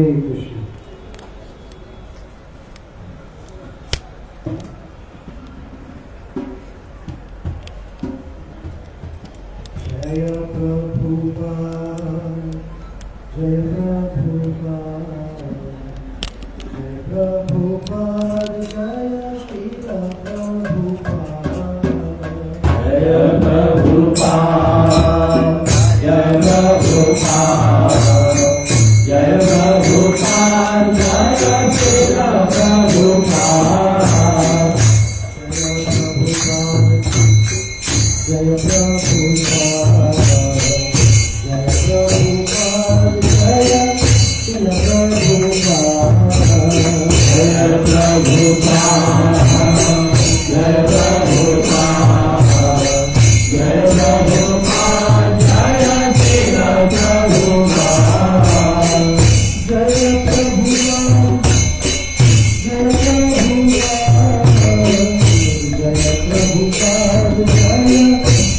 कृष्ण। जय प्रभुपाद, जय प्रभुपाद, जय प्रभुपाद, जय श्रील प्रभुपाद। जय प्रभुपाद, जय प्रभुपाद, जय प्रभुपाद, जय श्रील प्रभुपाद। जय प्रभुपाद, जय प्रभुपाद, जय श्रील प्रभुपाद। जय प्रभुपाद, जय प्रभुपाद, जय प्रभुपाद, जय श्रील प्रभुपाद। जय प्रभुपाद, जय प्रभुपाद, जय प्रभुपाद, जय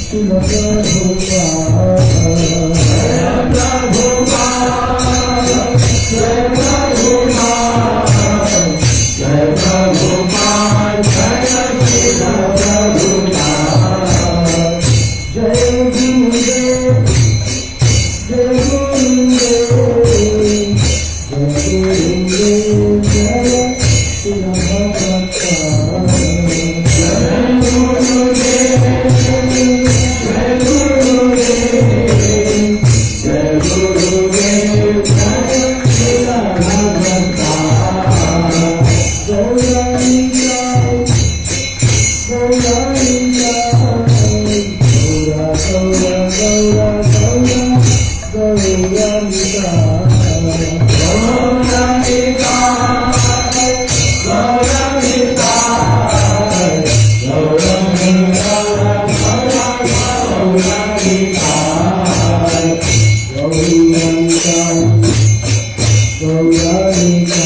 श्रील प्रभुपाद। जय प्रभुपाद, जय प्रभुपाद, जय प्रभुपाद, जय श्रील प्रभुपाद। जय गुरुदेव, जय गुरुदेव, जय गुरुदेव, जय श्रील प्रभुपाद। जय गुरुदेव, जय गुरुदेव, जय गुरुदेव, जय श्रील प्रभुपाद। गौराणी जय, गौराणी जय, गौरा गौरा गौरा गौरा गौराणी जय। गौराणी जय, गौराणी जय, गौराणी गौरा गौरा गौराणी जय। गौराणी जय, गौराणी जय,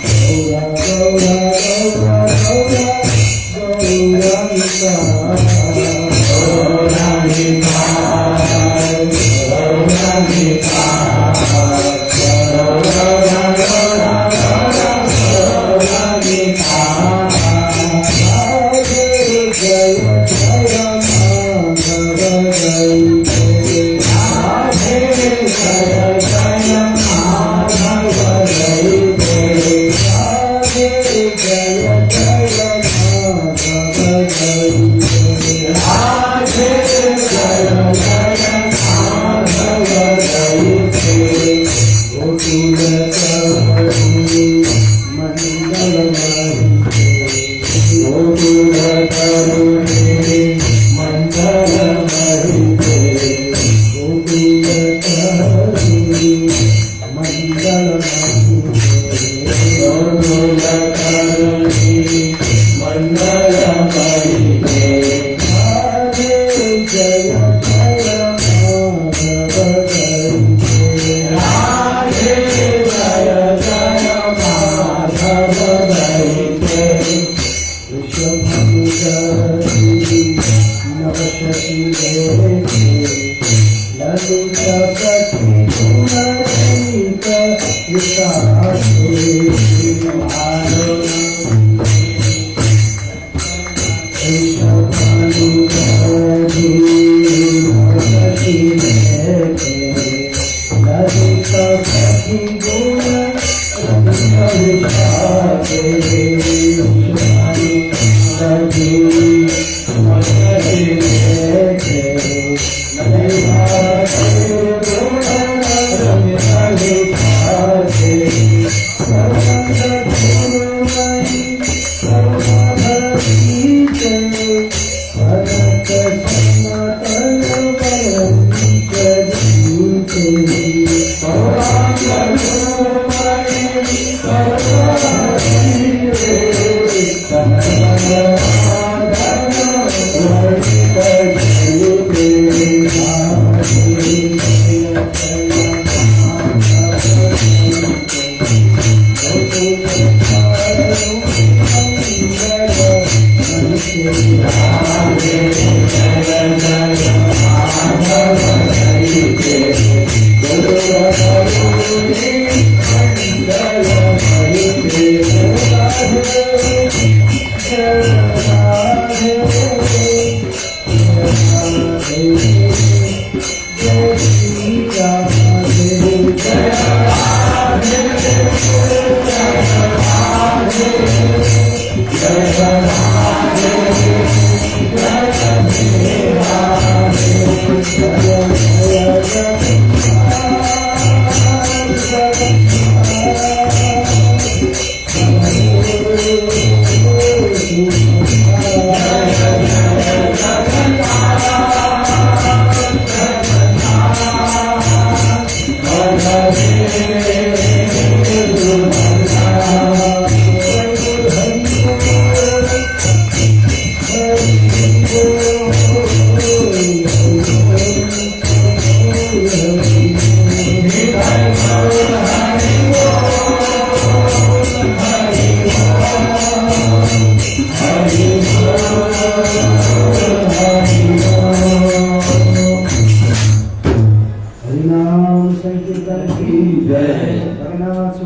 गौरा गौरा गौरा गौरा गौराणी जय। गौराणी जय, गौराणी जय, गौरा गौरा गौरा गौराणी जय। जय जय माधव जय जय, राधे जय जय माधव जय जय, राधे जय जय माधव जय जय, राधे जय जय माधव जय जय। गोकुल कमली मंगलमयी, गोकुल कमली मंगलमयी, गोकुल कमली मंगलमयी, गोकुल कमली मंगलमयी। राधे जय जय माधव जय जय, राधे जय जय माधव जय जय। वृषभंजरी नवशती देवी, ललिता सखी गुणरहिता विशाखे। वृषभानुधरी नवशती देवी, ललिता सखी गुणरहिता विशाखे। Jai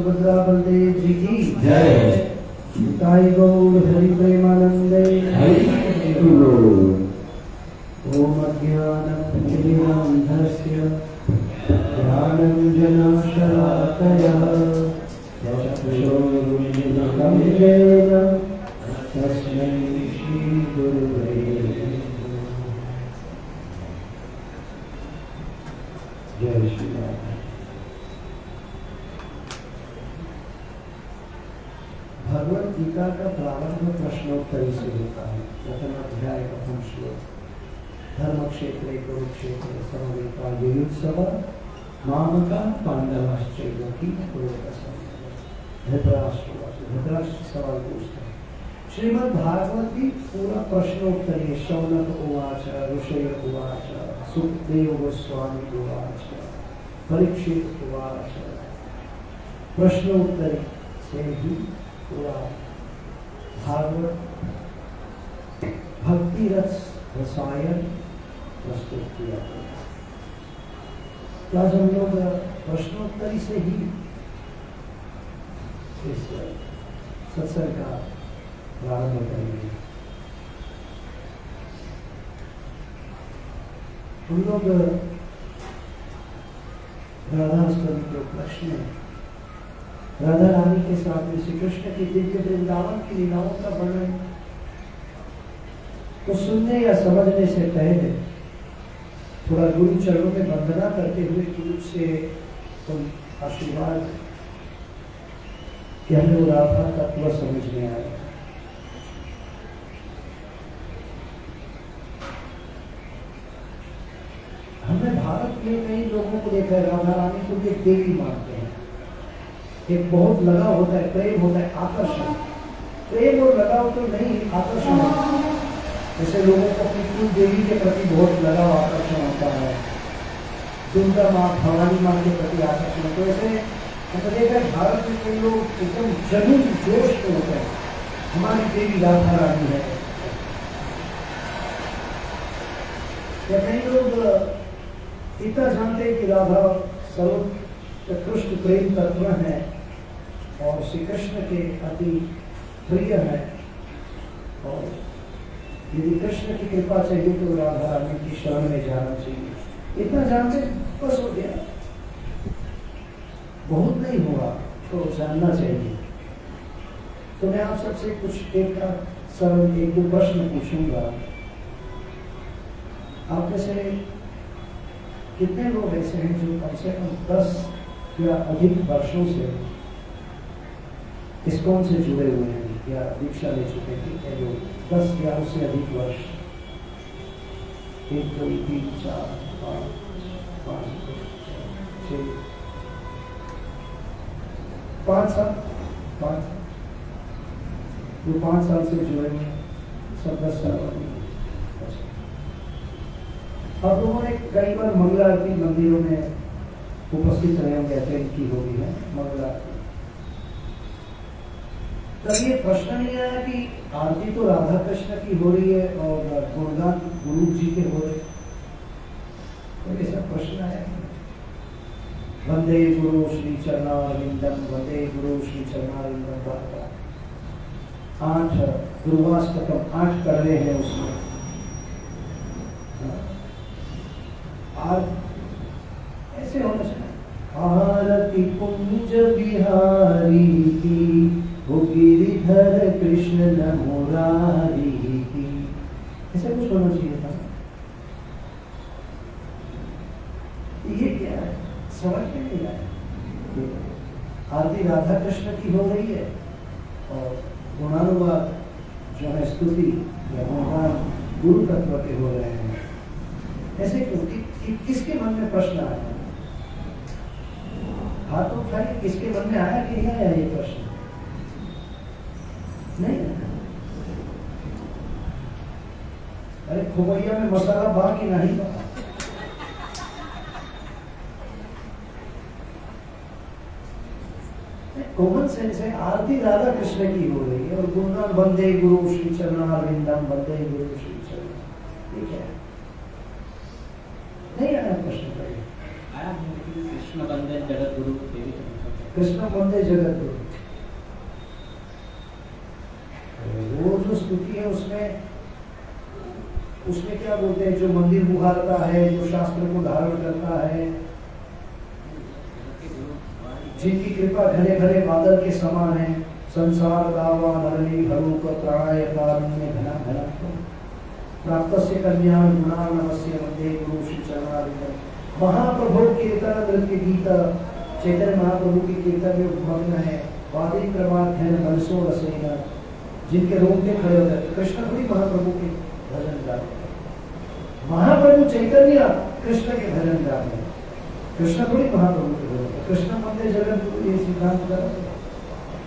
सुभद्रा बलदेव जी की जय। निताई गौर हरि प्रेमानंदे ओम अज्ञानतिमिरान्धस्य ज्ञानञ्जनशलाकया चक्षुरुन्मिलितं येन तस्मै श्रीगुरुवे नमः। जय श्री राम। भगवत गीता का प्रारंभ प्रश्नोत्तरी से होता है। प्रथम अध्याय प्रथम श्लोक। धर्म क्षेत्रे कुरुक्षेत्र समवेता युयुत्सव मामका पांडवाश्चैव धृतराष्ट्र सवाल पूछता है। श्रीमद् भागवत की पूरा प्रश्नोत्तरी शौनक उवाच ऋषय उवाच सुखदेव गोस्वामी उवाच परीक्षित उवाच प्रश्नोत्तरी से ही पूरा भागवत भक्ति रस रसायन प्रस्तुत किया। तो आज हम लोग प्रश्नोत्तरी से ही इस सत्संग का प्रारंभ करेंगे। हम लोग राधाष्टमी के उपलक्ष्य में राधा रानी के साथ में श्री कृष्ण की दिव्य वृंदावन की लीलाओं का वर्णन तो सुनने या समझने से पहले थोड़ा गुरु चरणों में वंदना करते हुए गुरु से आशीर्वाद कि हमें राधा तत्व समझ में आया। हमने भारत में कई लोगों को देखा है राधा रानी को एक देवी मानते हैं। एक बहुत लगाव होता है, प्रेम होता है, आकर्षण। प्रेम और लगाव तो नहीं, आकर्षण होता है। जैसे लोगों को अपनी कुल देवी के प्रति बहुत लगाव आकर्षण होता है, दुर्गा माँ भवानी माँ के प्रति आकर्षण। तो ऐसे हमने देखा भारत में कई लोग एकदम जमीन जोश में होते हैं, हमारी देवी राधा रानी है। या कई लोग इतना जानते हैं कि राधा सर्वोत्कृष्ट प्रेम तत्व है और श्री कृष्ण के अति प्रिय है, और यदि कृष्ण की कृपा चाहिए तो राधा रानी की शरण में जाना चाहिए। इतना जानते बस हो गया, बहुत नहीं हुआ तो जानना चाहिए। तो मैं आप सबसे कुछ एक सरल एक दो प्रश्न पूछूंगा। आप में से कितने लोग ऐसे हैं जो कम से कम 10 या अधिक वर्षों से इस्कॉन से जुड़े हुए हैं या दीक्षा ले चुके हैं? ठीक है, लोग 10 या उससे अधिक वर्ष, 1 2 3 4 5 6 5 साल, 5 साल से जुड़े हैं, सब 10 साल। आप लोगों ने कई बार मंगला आरती मंदिरों में उपस्थित रहे होंगे, अटेंड की होगी है मंगला आरती। तब ये प्रश्न नहीं आया कि आरती तो राधा कृष्ण की हो रही है और गुणगान गुरु जी के हो रहे, तो ये सब प्रश्न आया। वंदे गुरु श्री चरणारविंदम, वंदे गुरु श्री चरणारविंदम। 8 गुरुवाष्टकम 8 कर रहे हैं उसमें। आज ऐसे होना चाहिए। आरती कुंज बिहारी की, वो गिरिधर कृष्ण न मुरारी की, ऐसे कुछ होना चाहिए था। ये क्या है, समझ में नहीं आया। आरती राधा कृष्ण की हो रही है और गुणानुवाद जो है स्तुति या गुणगान गुरु तत्व के हो रहे हैं। ऐसे क्योंकि किसके मन में प्रश्न आया? हाथ उठाइए, किसके मन में आया कि नहीं आया ये प्रश्न? नहीं। अरे खोबैया में मसाला बा कि नहीं बा? कॉमन सेंस है। आरती राधा कृष्ण की हो रही है और गुणगान वंदे गुरु श्री चरणारविंदम, वंदे गुरु श्री चरण। ठीक है, नहीं आया प्रश्न? कृष्ण वंदन जगत गुरु देवी। कृष्ण वंदे जगत गुरु। वो जो स्तुति है उसमें क्या बोलते हैं, जो मंदिर बुहारता है, जो शास्त्र को धारण करता है, जिनकी कृपा घने घने बादल के समान है, संसार दावा नरली भरूप त्राणाय कारुण्य घना घना प्राप्तस्य कन्या गुणा नमस्य वंदे गुरु श्री चरणारविंदम। महाप्रभु कीर्तन नृत्य गीत, चैतन्य महाप्रभु की कीर्तन में मग्न है, वादी क्रमाध्ययन मनसो रसेना, जिनके रोंगटे खड़े हो जाते। कृष्ण थोड़ी महाप्रभु के भजन गाते, महाप्रभु चैतन्य कृष्ण के भजन गाते हैं, कृष्ण थोड़ी महाप्रभु के भजन। कृष्ण मंदिर जगत गुरु ये सिद्धांत करा,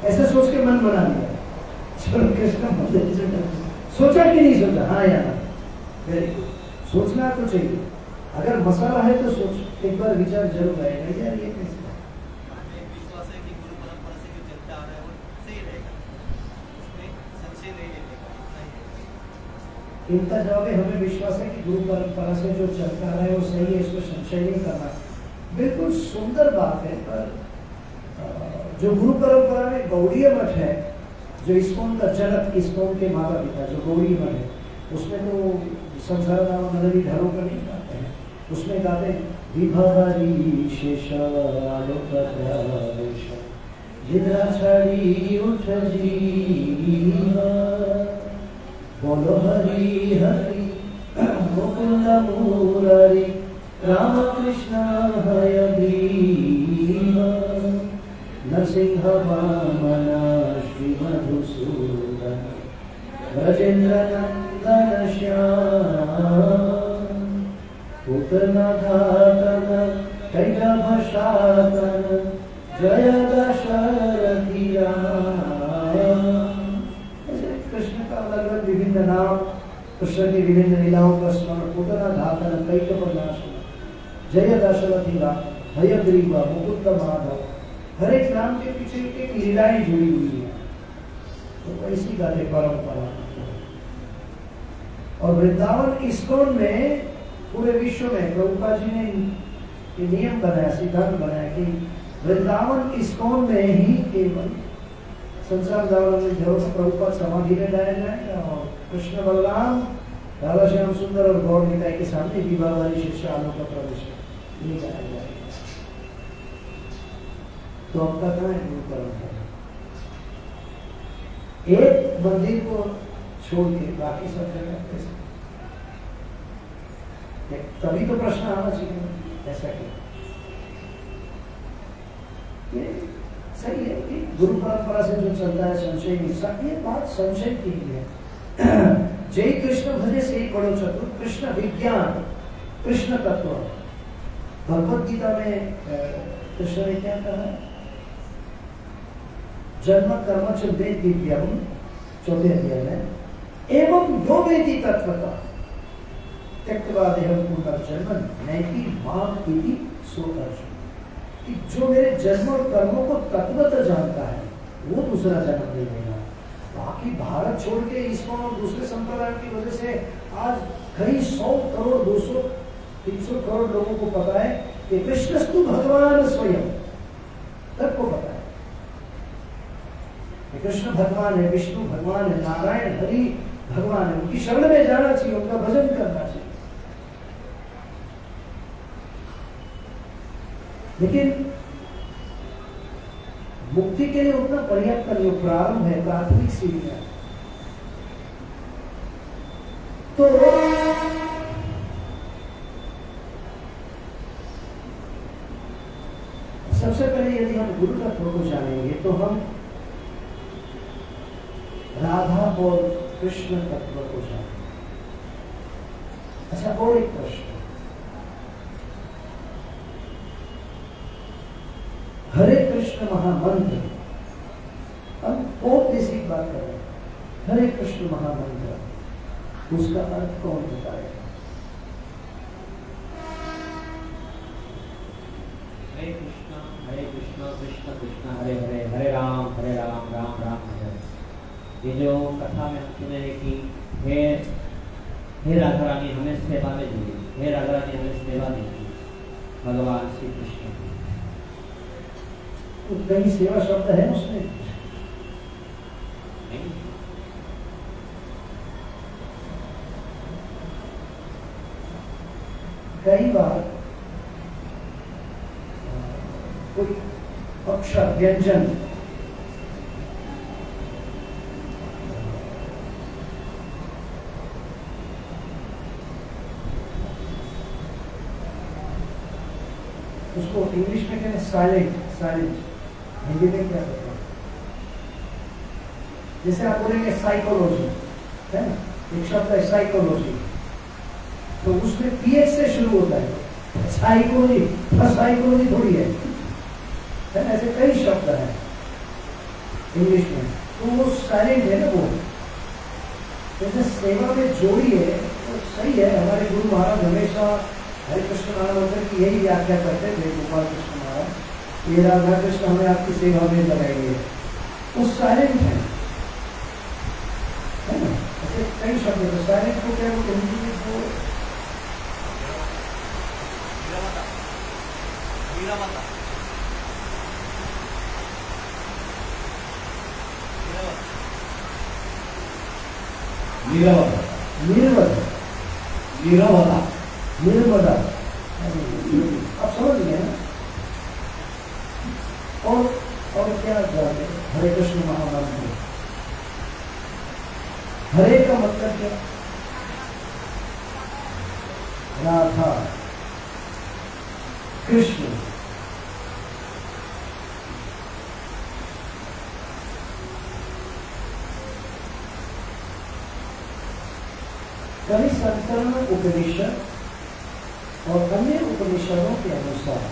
ऐसे सोच के मन बना लिया, चलो कृष्ण मंदिर जगत। सोचा कि नहीं सोचा? हाँ या ना? Very good. सोचना तो चाहिए, अगर मसाला है तो सोच, एक बार विचार जरूर आएगा यार ये कैसे। विश्वास है कि गुरु परंपरा से जो चलता आ रहा है वो सही रहेगा, उसमें संशय नहीं रहेगा। इनका जवाब है हमें विश्वास है कि गुरु परंपरा से जो चलता आ रहा है वो सही है, इसमें संशय नहीं करना। बिल्कुल सुंदर बात है, पर जो गुरु परंपरा में गौड़ीय मठ है, जो इस्कॉन का जनक, इस्कॉन के माता पिता जो गौड़ी मठ है, उसमें तो संसार नाम नदी ढालों का नहीं गाते हैं, उसमें गाते विभारी शेष आलोक प्रवेश निद्रा छड़ी उठ जीवा बोलो हरि हरि मुकुंद मुरारी राम कृष्ण हय भीमा नरसिंह वामन श्री मधुसूदन ब्रजेंद्र नंदन श्याम पुत्रनाथातन कैटभशातन जय दशरथी राम। कृष्ण का अलग अलग विभिन्न नाम, कृष्ण की विभिन्न लीलाओं का स्मरण, पुत्रनाथातन कैटभनाशन जय दशरथी राम हयग्रीव मुकुंद माधव, हर एक नाम के पीछे एक लीलाएं जुड़ी हुई है, तो ऐसी गाते परंपरा। और वृंदावन इस्कॉन में पूरे विश्व में प्रभुपाद जी ने ये नियम बनाया, सिद्धांत बनाया कि वृंदावन इस्कॉन में ही केवल संसार दावन में जरूर प्रभुपाद समाधि में लाया जाएगा, और कृष्ण बलराम राधा श्याम सुंदर और गौर निताई के सामने विवाह वाली शिष्य आलोक का प्रवेश नहीं गाया जाएगा। तो अब तक है गुरु परंपरा, एक मंदिर को छोड़ के बाकी सब जगह कैसे? तभी तो प्रश्न आना चाहिए ऐसा क्यों? ये सही है कि गुरु परंपरा से जो चलता है संशय नहीं, ये बात संशय की ही है। जय कृष्ण भजे से ही पढ़ो चतुर, कृष्ण विज्ञान कृष्ण तत्व। भगवत गीता में कृष्ण ने क्या कहा? जन्म कर्म च वेद दिव्यम, 4वें अध्याय में, एवं यो वेदी तत्वतः त्यक्त्वा देहं पुनर्जन्म नैति माम इति सो अर्जुन। कि जो मेरे जन्म और कर्मों को तत्वतः जानता है वो दूसरा जन्म नहीं लेगा। बाकी भारत छोड़ के इसको और दूसरे संप्रदाय की वजह से आज कई 100 करोड़ 200 300 करोड़ लोगों को पता है कि कृष्णस्तु भगवान स्वयं, सबको पता है कृष्ण भगवान है, विष्णु भगवान है, नारायण हरि भगवान है। उनकी शरण में जाना चाहिए, उनका भजन करना चाहिए। लेकिन मुक्ति के लिए उतना पर्याप्त नहीं, प्रारंभ है, प्राथमिक सीढ़ी है। तो सबसे पहले यदि हम गुरु तत्व को जानेंगे तो हम राधा और कृष्ण तत्व को जानेंगे। अच्छा, और एक प्रश्न, हरे कृष्ण महामंत्र, हम बहुत बेसिक बात कर रहे हैं, हरे कृष्ण महामंत्र, उसका अर्थ कौन बताएगा? हरे कृष्ण कृष्ण कृष्ण हरे हरे, हरे राम राम राम हरे हरे। ये जो कथा में हम सुने हैं कि हे राधा रानी हमें सेवा में जुड़ी, हे राधा रानी हमें सेवा दीजिए, भगवान श्री कृष्ण। तो कहीं सेवा शब्द है उसमें? नहीं। कई बार कोई अक्षर व्यंजन उसको इंग्लिश में कहते हैं साइलेंट, हिंदी में क्या कहते हैं? जैसे आप बोलेंगे साइकोलॉजी, है ना, एक शब्द है साइकोलॉजी, तो उसमें पीएच से शुरू होता है। साइकोलॉजी, साइकोलॉजी थोड़ी है ना, ऐसे कई शब्द हैं इंग्लिश में, तो वो साइलेंट है ना वो। जैसे सेवा में जोड़ी है तो सही है। हमारे गुरु महाराज हमेशा हरे कृष्ण नारायण की यही व्याख्या करते थे, गोपाल कृष्ण महाराज, ये राधा कृष्ण हमें आपकी सेवा में लगाएंगे, वो साइलेंट है ना। ऐसे कई शब्द है। साइलेंट को क्या बोलते हैं? निर्मदा, आप समझ गए ना। और क्या जाते हरे कृष्ण महामंत्र? हरे का मतलब क्या? राधा, कृष्ण, कवि संकलन उपनिषद और अन्य उपनिषदों के अनुसार,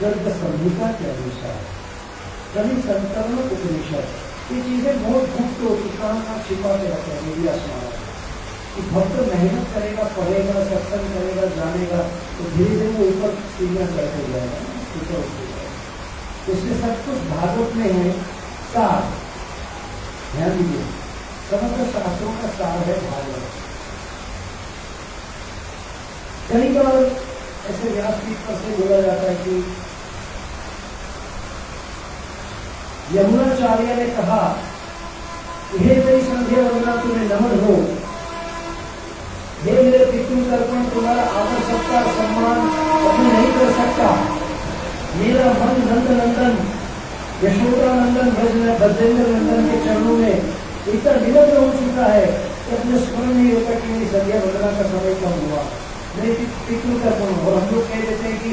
गर्ग संहिता के अनुसार, कवि संकलन उपनिषद, ये चीजें बहुत गुप्त होती, कहाँ छिपा के रखे हैं व्यास महाराज कि भक्त मेहनत करेगा, पढ़ेगा, सत्संग करेगा, जानेगा, तो धीरे धीरे वो ऊपर सीढ़ियाँ चढ़ते जाएगा, ऊपर उठते जाएगा। इसलिए सब कुछ भागवत में है सार, ध्यान दीजिए, समग्र शास्त्रों का सार है भागवत। कई बार ऐसे व्यासपीठ पर से बोला जाता है कि यमुनाचार्य ने कहा कि हे मेरी संध्या वंदना तुम्हें नमन हो, हे मेरे पितृ तर्पण तुम्हारा आदर सत्कार सम्मान कभी नहीं कर सकता। मेरा मन नंद नंदन यशोदा नंदन ब्रजेंद्र नंदन के चरणों में इतना निमग्न हो चुका है कि अपने स्मरण नहीं होता कि मेरी संध्या वंदना का समय कम हुआ, मेरे पितृ तर्पण। और हम लोग कह देते हैं कि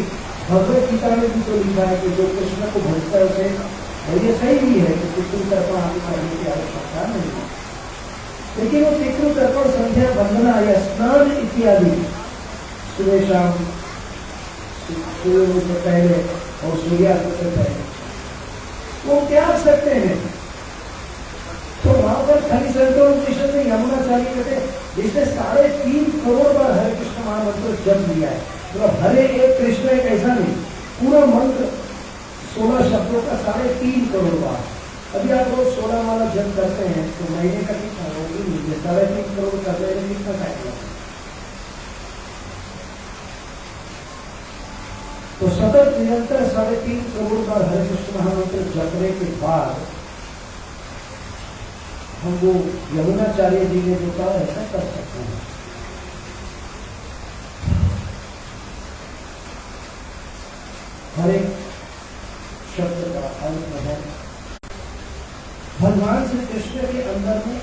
भगवत गीता में भी तो लिखा है कि जो कृष्ण को भजता है उसे, और ये सही भी है कि पितृ तर्पण आदि करने की आवश्यकता नहीं है, लेकिन वो पितृ तर्पण संध्या वंदना या स्नान इत्यादि सुबह शाम सूर्य से पहले और सूर्यास्त से पहले वो त्याग सकते हैं। तो वहां पर खनि संतों उपनिषद में यमुनाचार्य कहते जिसने 3.5 करोड़ बार हरे कृष्ण महामंत्र जप लिया है, मतलब हरे एक कृष्ण एक ऐसा नहीं, पूरा मंत्र 16 शब्दों का 3.5 करोड़ बार। अभी आप लोग 16 वाला जप करते हैं तो महीने का कितना होगी? 3.5 करोड़ कर रहे हैं, कितना टाइम लगता है? तो सतत निरंतर 3.5 करोड़ बार हरे कृष्ण महामंत्र जपने के बाद हम वो यमुनाचार्य जी ने जो कहा ऐसा कर सकते हैं। हर एक शब्द का अर्थ है भगवान श्री कृष्ण के अंदर में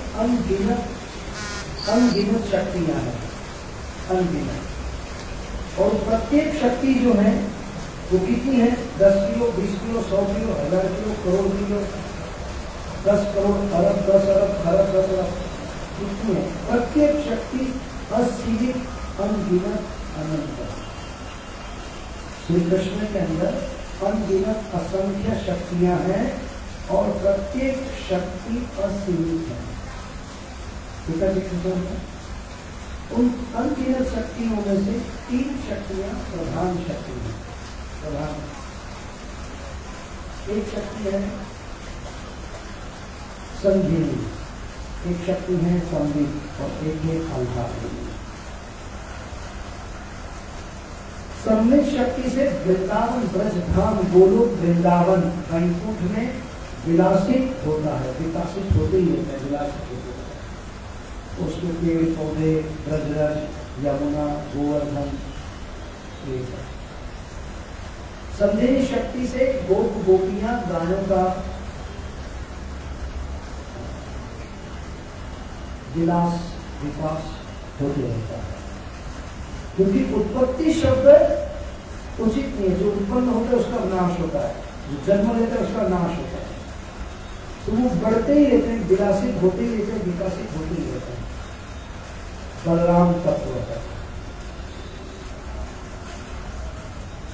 अनगिनत शक्तियां हैं, अनगिनत। और प्रत्येक शक्ति जो है वो कितनी है? 10 kilo, 20 kilo, 100 kilo, 1000 kilo, crore kilo, 10 crore, अरब, 10 अरब, खरब, 10 अरब, कितनी है? प्रत्येक शक्ति असीमित, अनगिनत, अनंत। श्री कृष्ण के अंदर अनगिनत असंख्य शक्तियां हैं और प्रत्येक शक्ति असीमित है। उन अनगिनत शक्तियों में से 3 शक्तियां प्रधान शक्ति हैं। प्रधान एक शक्ति है संजीवनी, एक शक्ति है संदीप और एक है आल्हा। सम्मित शक्ति से वृंदावन ब्रज धाम गोलोक वृंदावन वैकुंठ में विलासित होता है, विकासित होते ही होता है, विलासित होते हैं। उसमें पेड़ पौधे, ब्रजरज, यमुना, गोवर्धन, ये सब। संदेह शक्ति से गोप गोपियां गायों का विलास विकास होते रहता है, क्योंकि उत्पत्ति शब्द उचित नहीं है। जो उत्पन्न होता है उसका नाश होता है, जो जन्म लेता है उसका नाश होता है। तो वो बढ़ते ही रहते हैं, विलासित होते ही रहते हैं, विकासित होते ही रहते हैं। बलराम तत्व होता है।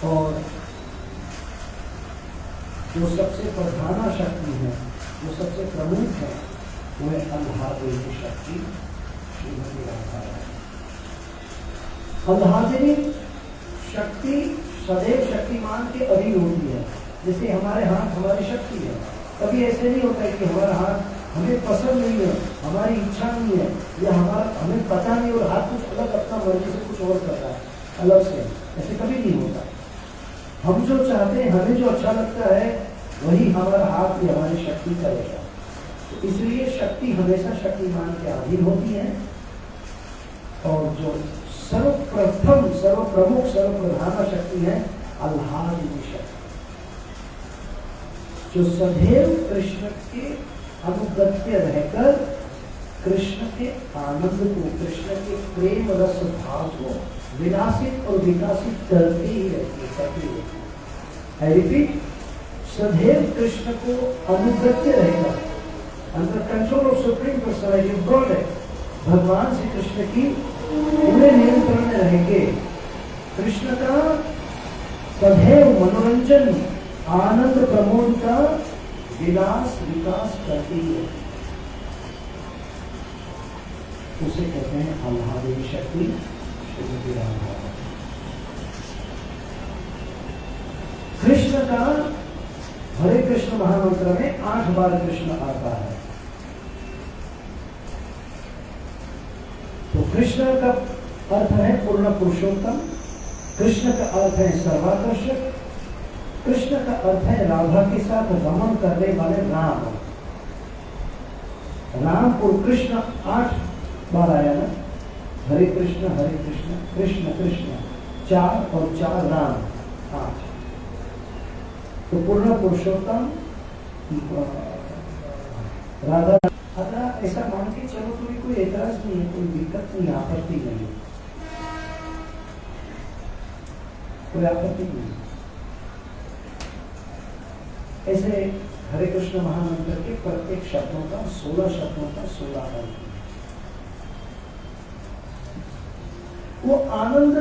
और जो सबसे प्रधान शक्ति है, जो सबसे प्रमुख है, वो है अल्लाहदेवी की शक्ति, श्रीमती राधा है। अल्लाहदेवी शक्ति सदैव शक्तिमान के अधीन होती है। जैसे हमारे हाथ हमारी शक्ति है, कभी ऐसे नहीं होता है कि हमारा हाथ हमें पसंद नहीं है, हमारी इच्छा नहीं है, या हमारा हमें पता नहीं और हाथ कुछ अलग अपना मर्जी से कुछ और कर रहा है अलग से, ऐसे कभी नहीं होता। हम जो चाहते हैं, हमें जो अच्छा लगता है, वही हमारा हाथ भी हमारी शक्ति करेगा। तो इसलिए शक्ति हमेशा शक्तिमान के अधीन होती है। और जो सर्वप्रथम, सर्वप्रमुख, सर्वप्रधान शक्ति है अल्लाहदेवी शक्ति, जो सदैव कृष्ण के अनुगत्य रहकर कृष्ण के आनंद को, कृष्ण के प्रेम रस भाव को विनाशित और विकासित करते ही रहती है, करती रहती है। I repeat, सदैव कृष्ण को अनुगत्य रहेगा, under control of supreme personality of God है। भगवान श्री कृष्ण की पूरे नियंत्रण में रहेंगे। कृष्ण का सदैव मनोरंजन, आनंद प्रमोद का विलास विकास करती है, उसे कहते हैं अल्लाहदेवी शक्ति, श्रीमती राधा। कृष्ण का हरे कृष्ण महामंत्र में 8 बार कृष्ण आता है। तो कृष्ण का अर्थ है पूर्ण पुरुषोत्तम, कृष्ण का अर्थ है सर्वाकर्षक, कृष्ण का अर्थ है राधा के साथ रमण करने वाले राम। राम और कृष्ण 8 बार आया ना, हरे कृष्ण कृष्ण कृष्ण 4 और 4 राम 8। तो पूर्ण पुरुषोत्तम राधा। अगर ऐसा मान के चलो तो भी कोई एतराज नहीं है, कोई दिक्कत नहीं, आपत्ति नहीं है, कोई आपत्ति नहीं। ऐसे हरे कृष्ण महामंत्र के प्रत्येक शब्दों का 16 शब्दों का 16 अर्थ। वो आनंद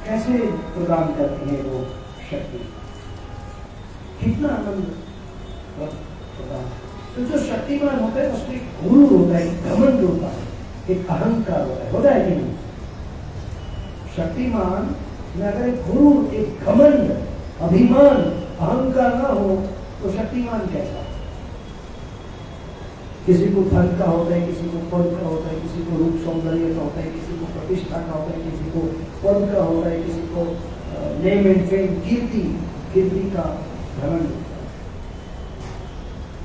कैसे प्रदान करती है वो शक्ति, कितना आनंद प्रदान। तो जो शक्तिमान होता है उसमें गुरु होता है, घमंड होता है, एक अहंकार होता है कि नहीं? शक्तिमान में अगर एक गुरु, एक घमंड, अभिमान, अहंकार ना हो तो शक्तिमान कैसा? किसी को धन का होता है, किसी को पद का होता है, किसी को रूप सौंदर्य का होता है, किसी को प्रतिष्ठा का होता है, किसी को पद का होता है, किसी को नेम एंड फेम, कीर्ति का घमंड।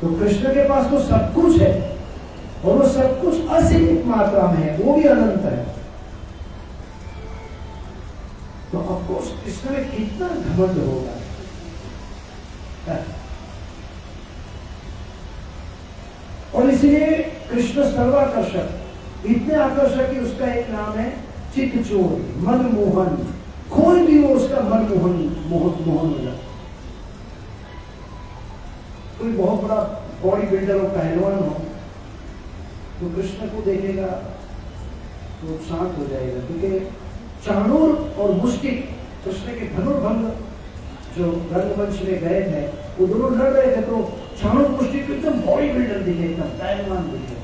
तो कृष्ण के पास तो सब कुछ है और वो सब कुछ असीमित मात्रा में है, वो भी अनंत है। तो ऑफकोर्स कृष्ण में कितना घमंड होगा। और इसलिए कृष्ण सर्वाकर्षक, इतने आकर्षक कि उसका एक नाम है चित्तचोर, मनमोहन। कोई भी हो उसका मनमोहन मोहन हो जाता। कोई बहुत बड़ा बॉडी बिल्डर और पहलवान हो तो कृष्ण को देखेगा तो शांत हो जाएगा, क्योंकि चाणूर और मुष्टिक, कृष्ण के धनुर्भंग जो रंगमंच में गए थे, वो दोनों लड़ रहे थे, तो चाणूर मुष्टिक एकदम बॉडी बिल्डर दिखे, एकदम पहलवान दिखे।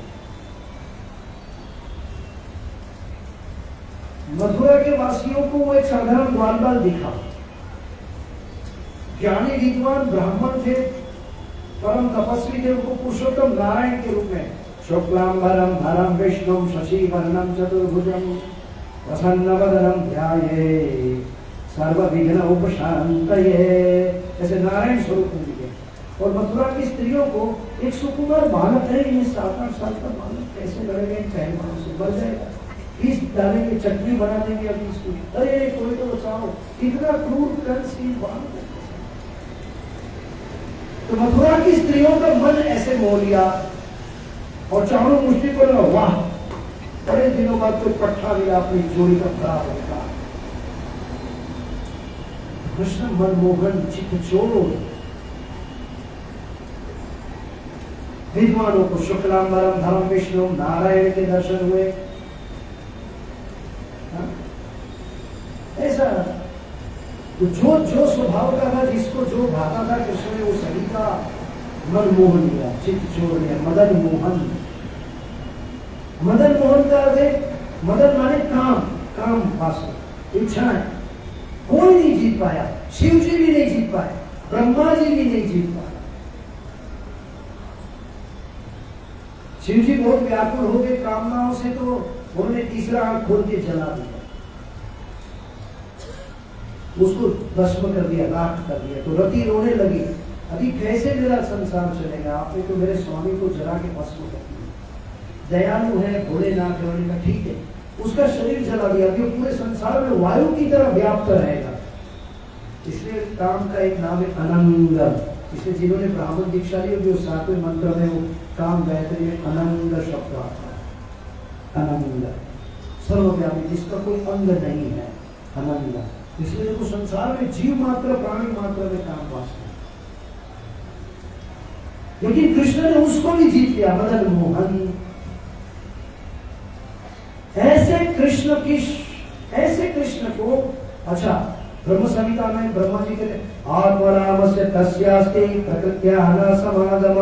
मथुरा के वासियों को वो एक साधारण ग्वालबाल दिखा। ज्ञानी विद्वान ब्राह्मण थे, परम तपस्वी थे, उनको पुरुषोत्तम नारायण के रूप में शुक्लांबरम भरम विष्णु शशि वर्णम चतुर्भुजम प्रसन्नवदनं ध्याये सर्वविघ्न उपशान्तये, ऐसे नारायण स्वरूप में दिखे। और मथुरा की स्त्रियों को एक सुकुमार बालक है, ये 7-8 साल का बालक कैसे लड़ेगा इन पहलवानों से, मर जाएगा, पीस डालेंगे, चटनी बना देंगे अभी इसको, अरे कोई तो बचाओ, इतना क्रूर कर्मशील बालक है। तो मथुरा की स्त्रियों का मन ऐसे मोह लिया और चारों मुष्टि को लगा, वाह बड़े दिनों बाद कोई पट्टा मिला अपनी जोड़ी का भरा होगा। कृष्ण मनमोहन चितचोर विद्वानों को शुक्लांबरम धर्म विष्णु नारायण के दर्शन हुए। ऐसा तो जो स्वभाव का था, जिसको जो भाता था कृष्ण ने वो सभी का मन मोह लिया, चित्त छोड़ लिया। मदन मोहन, मदन मोहन का अर्थ मदन माने काम, काम वासना, इच्छाएं। कोई नहीं जीत पाया, शिव जी भी नहीं जीत पाए, ब्रह्मा जी भी नहीं जीत पाए। शिव जी बहुत व्याकुल हो गए कामनाओं से, तो उन्होंने तीसरा आंख खोल के जला दिया, उसको भस्म कर दिया, राख कर दिया। तो रति रोने लगी, अभी कैसे मेरा संसार चलेगा, आपने तो मेरे स्वामी को जला के भस्म कर दिया। दयालु है, भोलेनाथ है, का ठीक है, उसका शरीर जला दिया, जो पूरे संसार में वायु की तरह व्याप्त रहेगा। इसलिए काम का एक नाम है अनंग। इसलिए जिन्होंने ब्राह्मण दीक्षा ली, जो 7वें मंत्र में वो काम गायत्री में अनंग शब्द आता है। अनंग सर्वव्यापी, जिसका कोई अंग नहीं है, अनंग। इसलिए देखो संसार में जीव मात्र प्राणी मात्र में काम वासना, लेकिन कृष्ण ने उसको भी जीत लिया, मदन मोहन। ऐसे कृष्ण को, अच्छा ब्रह्म संहिता में ब्रह्मा जी कहते आत्मरामस्य तस्यास्ति प्रकृत्या न समागम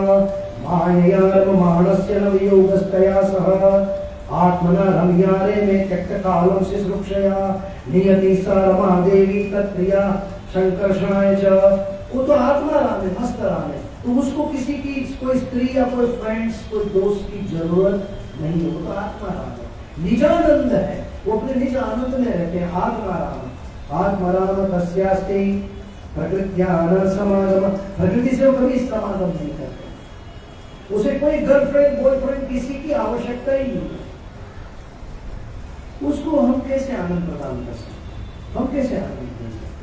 मायया मानस्य न वियोगस्तया सह आत्मना रम्यारे में त्यक्त कालम से सुरक्षया नियति सा रमा देवी तत्प्रिया संकर्षणाय च। वो तो आत्मा राम है, मस्त राम है, तो उसको किसी की कोई स्त्री या कोई फ्रेंड्स, कोई दोस्त की जरूरत नहीं है। वो तो आत्मा राम है, निजानंद है, वो अपने निज आनंद में रहते हैं। आत्मा राम, आत्मा राम तस्यास्ति प्रकृत्या न समागम, प्रकृति से वो कभी समागम नहीं करते, उसे कोई गर्लफ्रेंड बॉयफ्रेंड किसी की आवश्यकता ही नहीं। उसको हम कैसे आनंद प्रदान कर सकते, हम कैसे आनंद दे सकते?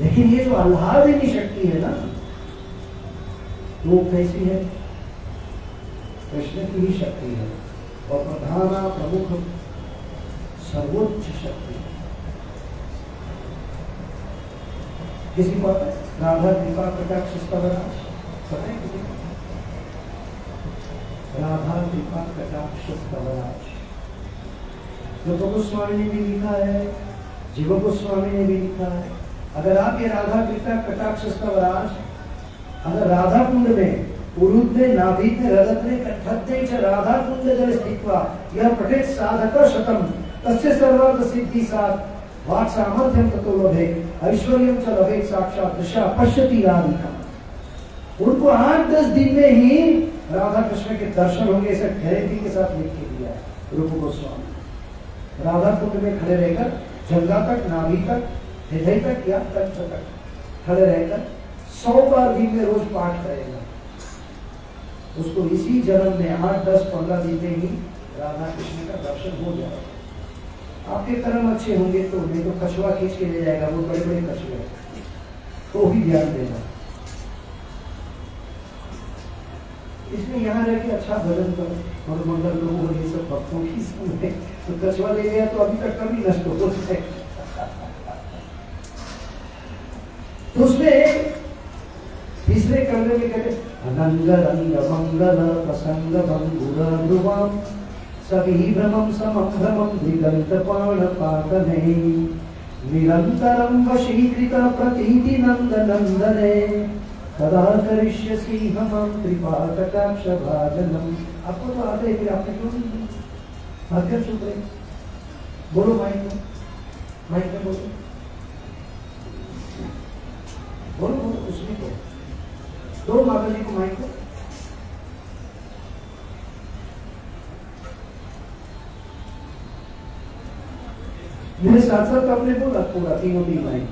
लेकिन ये जो आह्लादिनी शक्ति है ना, वो कैसी है? कृष्ण की ही शक्ति है, और प्रधान प्रमुख सर्वोच्च शक्ति है। किसी को पता है राधा कृपा कटाक्ष स्तवराज? पता है किसी को? राधा कृपा कटाक्ष स्तवराज जो गोस्वामी ने भी लिखा है, जीव गोस्वामी ने भी लिखा है। अगर आप ये राधा कृपा कटाक्ष स्तवराज, अगर राधा कुंड में उरुद्ध नाभित रदत्ने कठत्ते च राधा कुंड जल स्थित्वा यह पठेत साधक शतम तस्य सर्वार्थ सिद्धि साथ वाक् सामर्थ्यम ततो लभे ऐश्वर्यम च लभे साक्षात दशा पश्यति राधिका। उनको 8-10 दिन में ही राधा कृष्ण के दर्शन होंगे, ऐसा गारंटी के साथ लिख के दिया है रूप गोस्वामी। राधा कुंड में खड़े रहकर जंगा तक, नाभि तक, हृदय तक या तक खड़े रहकर 100 बार दिन में रोज पाठ करेगा। उसको इसी जन्म में 8-10-15 दिन में ही राधा कृष्ण का दर्शन हो जाएगा। आपके कर्म अच्छे होंगे तो, नहीं तो कछुआ खींच के ले जाएगा, वो बड़े बड़े कछुए, तो भी ध्यान देना। इसलिए यहाँ रह के अच्छा भजन करो और मंगल लोगों और ये सब भक्तों की सुने, तो कछुआ ले गया तो अभी तक कभी नष्ट हो जाए। तो उसमें तीसरे कमरे में कहते अनंग रंग मंगल प्रसंग भंगुर ध्रुवम सभी भ्रमम समम भ्रमम दिगंत पाण पातने निरंतरम वशीकृत प्रतीति नंद नंदने कदा करिष्यसि हमम कृपा कटाक्ष भाजनम। आपको तो आते हैं, फिर आपने क्यों नहीं भाग्य चुप रहे? बोलो माइक में, माइक में बोलो, बोलो बोलो, उसमें बोलो, दो माता जी को माइक को। मेरे साथ साथ आपने बोला पूरा तीनों तीन लाइन।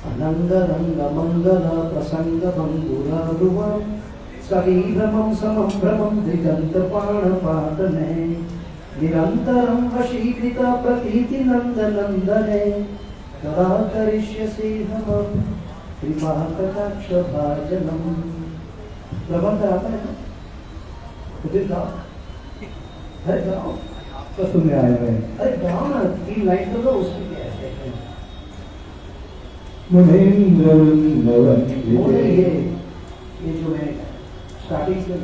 अनंग रंग मंगल प्रसंग भंगुरा ध्रुवम सभी भ्रमम समम भ्रमम दिगंत पाण पातने निरंतरम वशीकृत प्रतीति नंद नंदने कदा करिष्यसि हमम कृपा कटाक्ष भाजनम। प्रबंध आता है ना, गाओ, अरे गाओ तो सुनने आए हुए। अरे गाओ ना, 3 लाइन तो उसमें क्या है। मुनीन्द्र ये जो है स्टार्टिंग से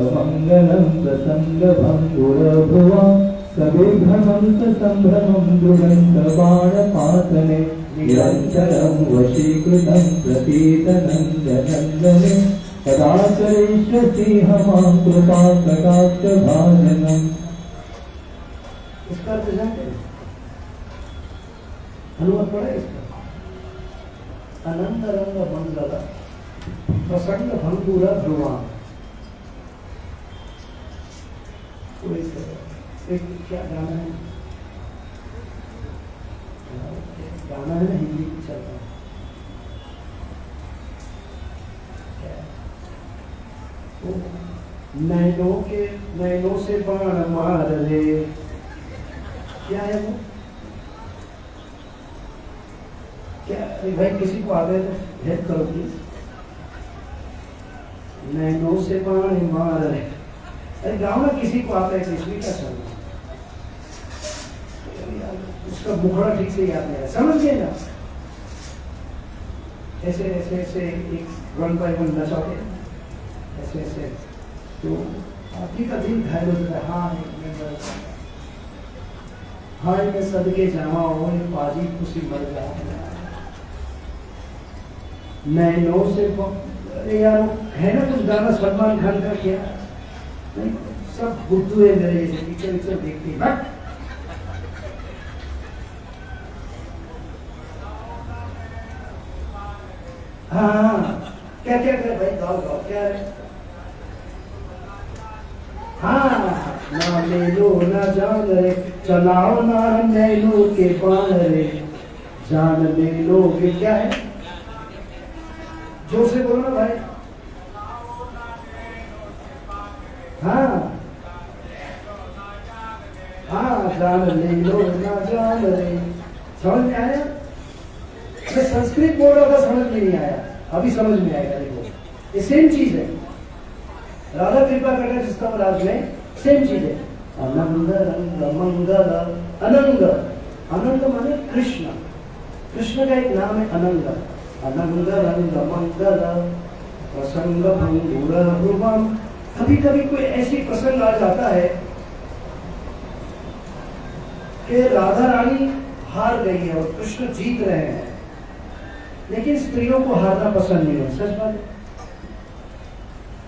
मंगलम प्रसंग भंगुरभुवा सविभ्रमं संभ्रमं दुरंत बाण पातने निरंतरं वशीकृतं प्रतीतनन्दनन्दने कदा करिष्यसि हमां कृपा कटाक्ष भाजनम्। इसका अर्थ जानते हैं, अनुवाद पढ़ा इसका। अनंत रंग मंगल प्रसन्न भंगुरा ध्रुवा। एक क्या गाना है, गाना है ना, हिंदी में चलता है। नैनों से बाण मार रे, क्या है वो, क्या भाई किसी को आ गए तो हेल्प करो प्लीज। नैनों से बाण मार रे, अरे गाँव में किसी को आता है इसमें क्या चल रहा है, उसका मुखड़ा ठीक से याद नहीं आ रहा, समझ गए ना। ऐसे ऐसे ऐसे एक 1 by 1 नचाते ऐसे ऐसे, तो आपकी का दिल घायल हो जाता है। हाँ मैं सदके जावा हो पाजी खुशी मर गया। नैनों से अरे यार है ना कुछ गाना सलमान खान का, क्या नहीं, सब बुद्धू है मेरे जैसे, पिक्चर पिक्चर देखते हैं। हाँ क्या क्या कर भाई, गाओ गाओ, क्या है। हाँ ना ले लो ना जान रे, चलाओ ना नैनो के पान रे, जान ले लो के क्या है, जोर से बोलो ना भाई। हाँ हाँ जान ले लो ना जान रे, समझ में आया। मैं संस्कृत बोल रहा था, समझ में नहीं आया, अभी समझ में आएगा। देखो ये सेम चीज है, राधा कृपा कटा जिसका राज में सेम चीज है। अनंग रंग मंगल, अनंग, अनंग माने कृष्ण, कृष्ण का एक नाम है अनंग। अनंग रंग मंगल प्रसंग भंगुरा ध्रुवम। कभी कभी कोई ऐसी प्रसंग आ जाता है कि राधा रानी हार गई है और कृष्ण जीत रहे हैं, लेकिन स्त्रियों को हारना पसंद नहीं है। सच बात है,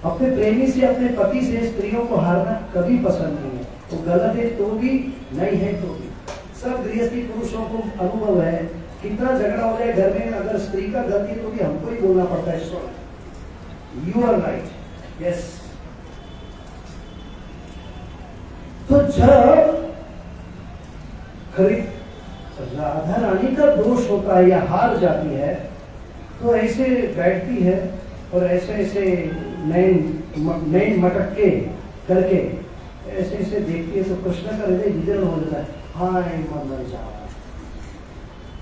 अपने प्रेमी से, अपने पति से स्त्रियों को हारना कभी पसंद नहीं है। वो गलत है तो भी, नहीं है तो भी। सब गृहस्थी पुरुषों को अनुभव है, कितना झगड़ा हो जाए घर में, अगर स्त्री का गलती है तो भी हमको ही बोलना पड़ता है, sorry you are right, yes. तो जब खरीद राधा रानी का दोष होता है या हार जाती है, तो ऐसे बैठती है और ऐसे ऐसे नैन मटके करके ऐसे ऐसे देखती है, तो कृष्ण का हृदय विदीर्ण हो जाता है, हाय मर जा।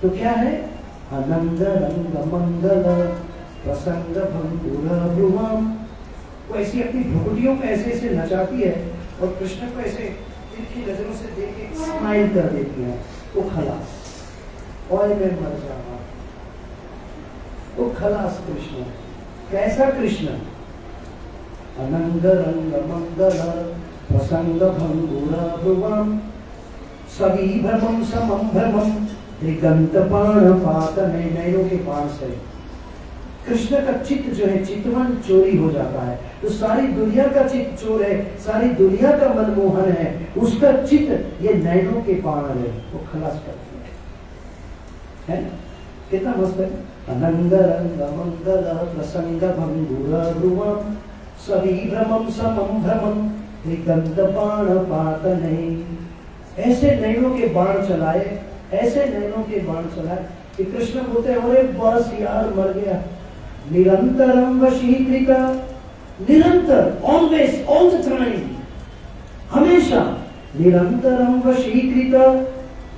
तो क्या है, आनंद रंग मंगल प्रसंग भंगुरा ध्रुवम। वो ऐसी अपनी भुकुटियों को ऐसे ऐसे नचाती है और कृष्ण को ऐसे तिरछी नजरों से देख के स्माइल कर देती है। वो खलास, और मैं मर जाऊंगा, वो खलास कृष्ण। कैसा कृष्ण, अनंग रंग मंगल प्रसंग भंगुरा ध्रुवम सभी भ्रमम समम भ्रमम दिगंत पाण पातने। नैनों के पान से कृष्ण का चित्त जो है, चितवन चोरी हो जाता है। तो सारी दुनिया का चित्त चोर है, सारी दुनिया का मनमोहन है, उसका चित्त ये नैनों के पान है, वो खलास करती है ना। कितना मस्त है। अनंग रंग मंगल प्रसंग भंगुरा ध्रुवम सभी भ्रमम समम भ्रमम त्रिकंत बाण पात नहीं। ऐसे नैनों के बाण चलाए, ऐसे नैनों के बाण चलाए कि कृष्ण बोलते हैं अरे बस यार मर गया। निरंतरम वशीकृत, निरंतर, ऑलवेज, ऑल द टाइम, हमेशा निरंतरम वशीकृत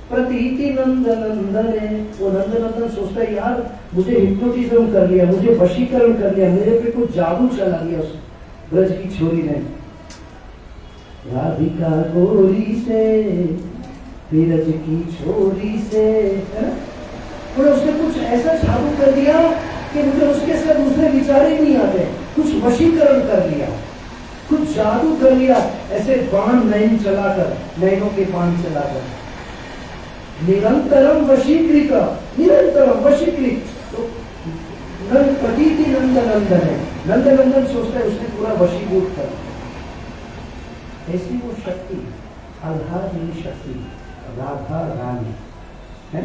प्रतीति नंद नंदन है। वो नंद नंदन सोचता है यार मुझे हिप्नोटिज्म कर लिया, मुझे वशीकरण कर लिया, मेरे पे कुछ जादू चला गया उस ब्रज की छोरी ने। राधिका गोरी से ब्रज की छोरी से, और उसने कुछ ऐसा जादू कर दिया कि मुझे उसके साथ दूसरे विचार ही नहीं आते। कुछ वशीकरण कर लिया, कुछ जादू कर लिया, ऐसे बाण नैन चलाकर, नैनों के बाण चलाकर। निरंतरम वशीकृत, निरंतरम वशीकृत, तो प्रतीति नंद नंदन है। नंद नंदन सोचता है उसने पूरा वशीभूत कर दिया। ऐसी वो शक्ति, आधारहीन शक्ति, राधा रानी है।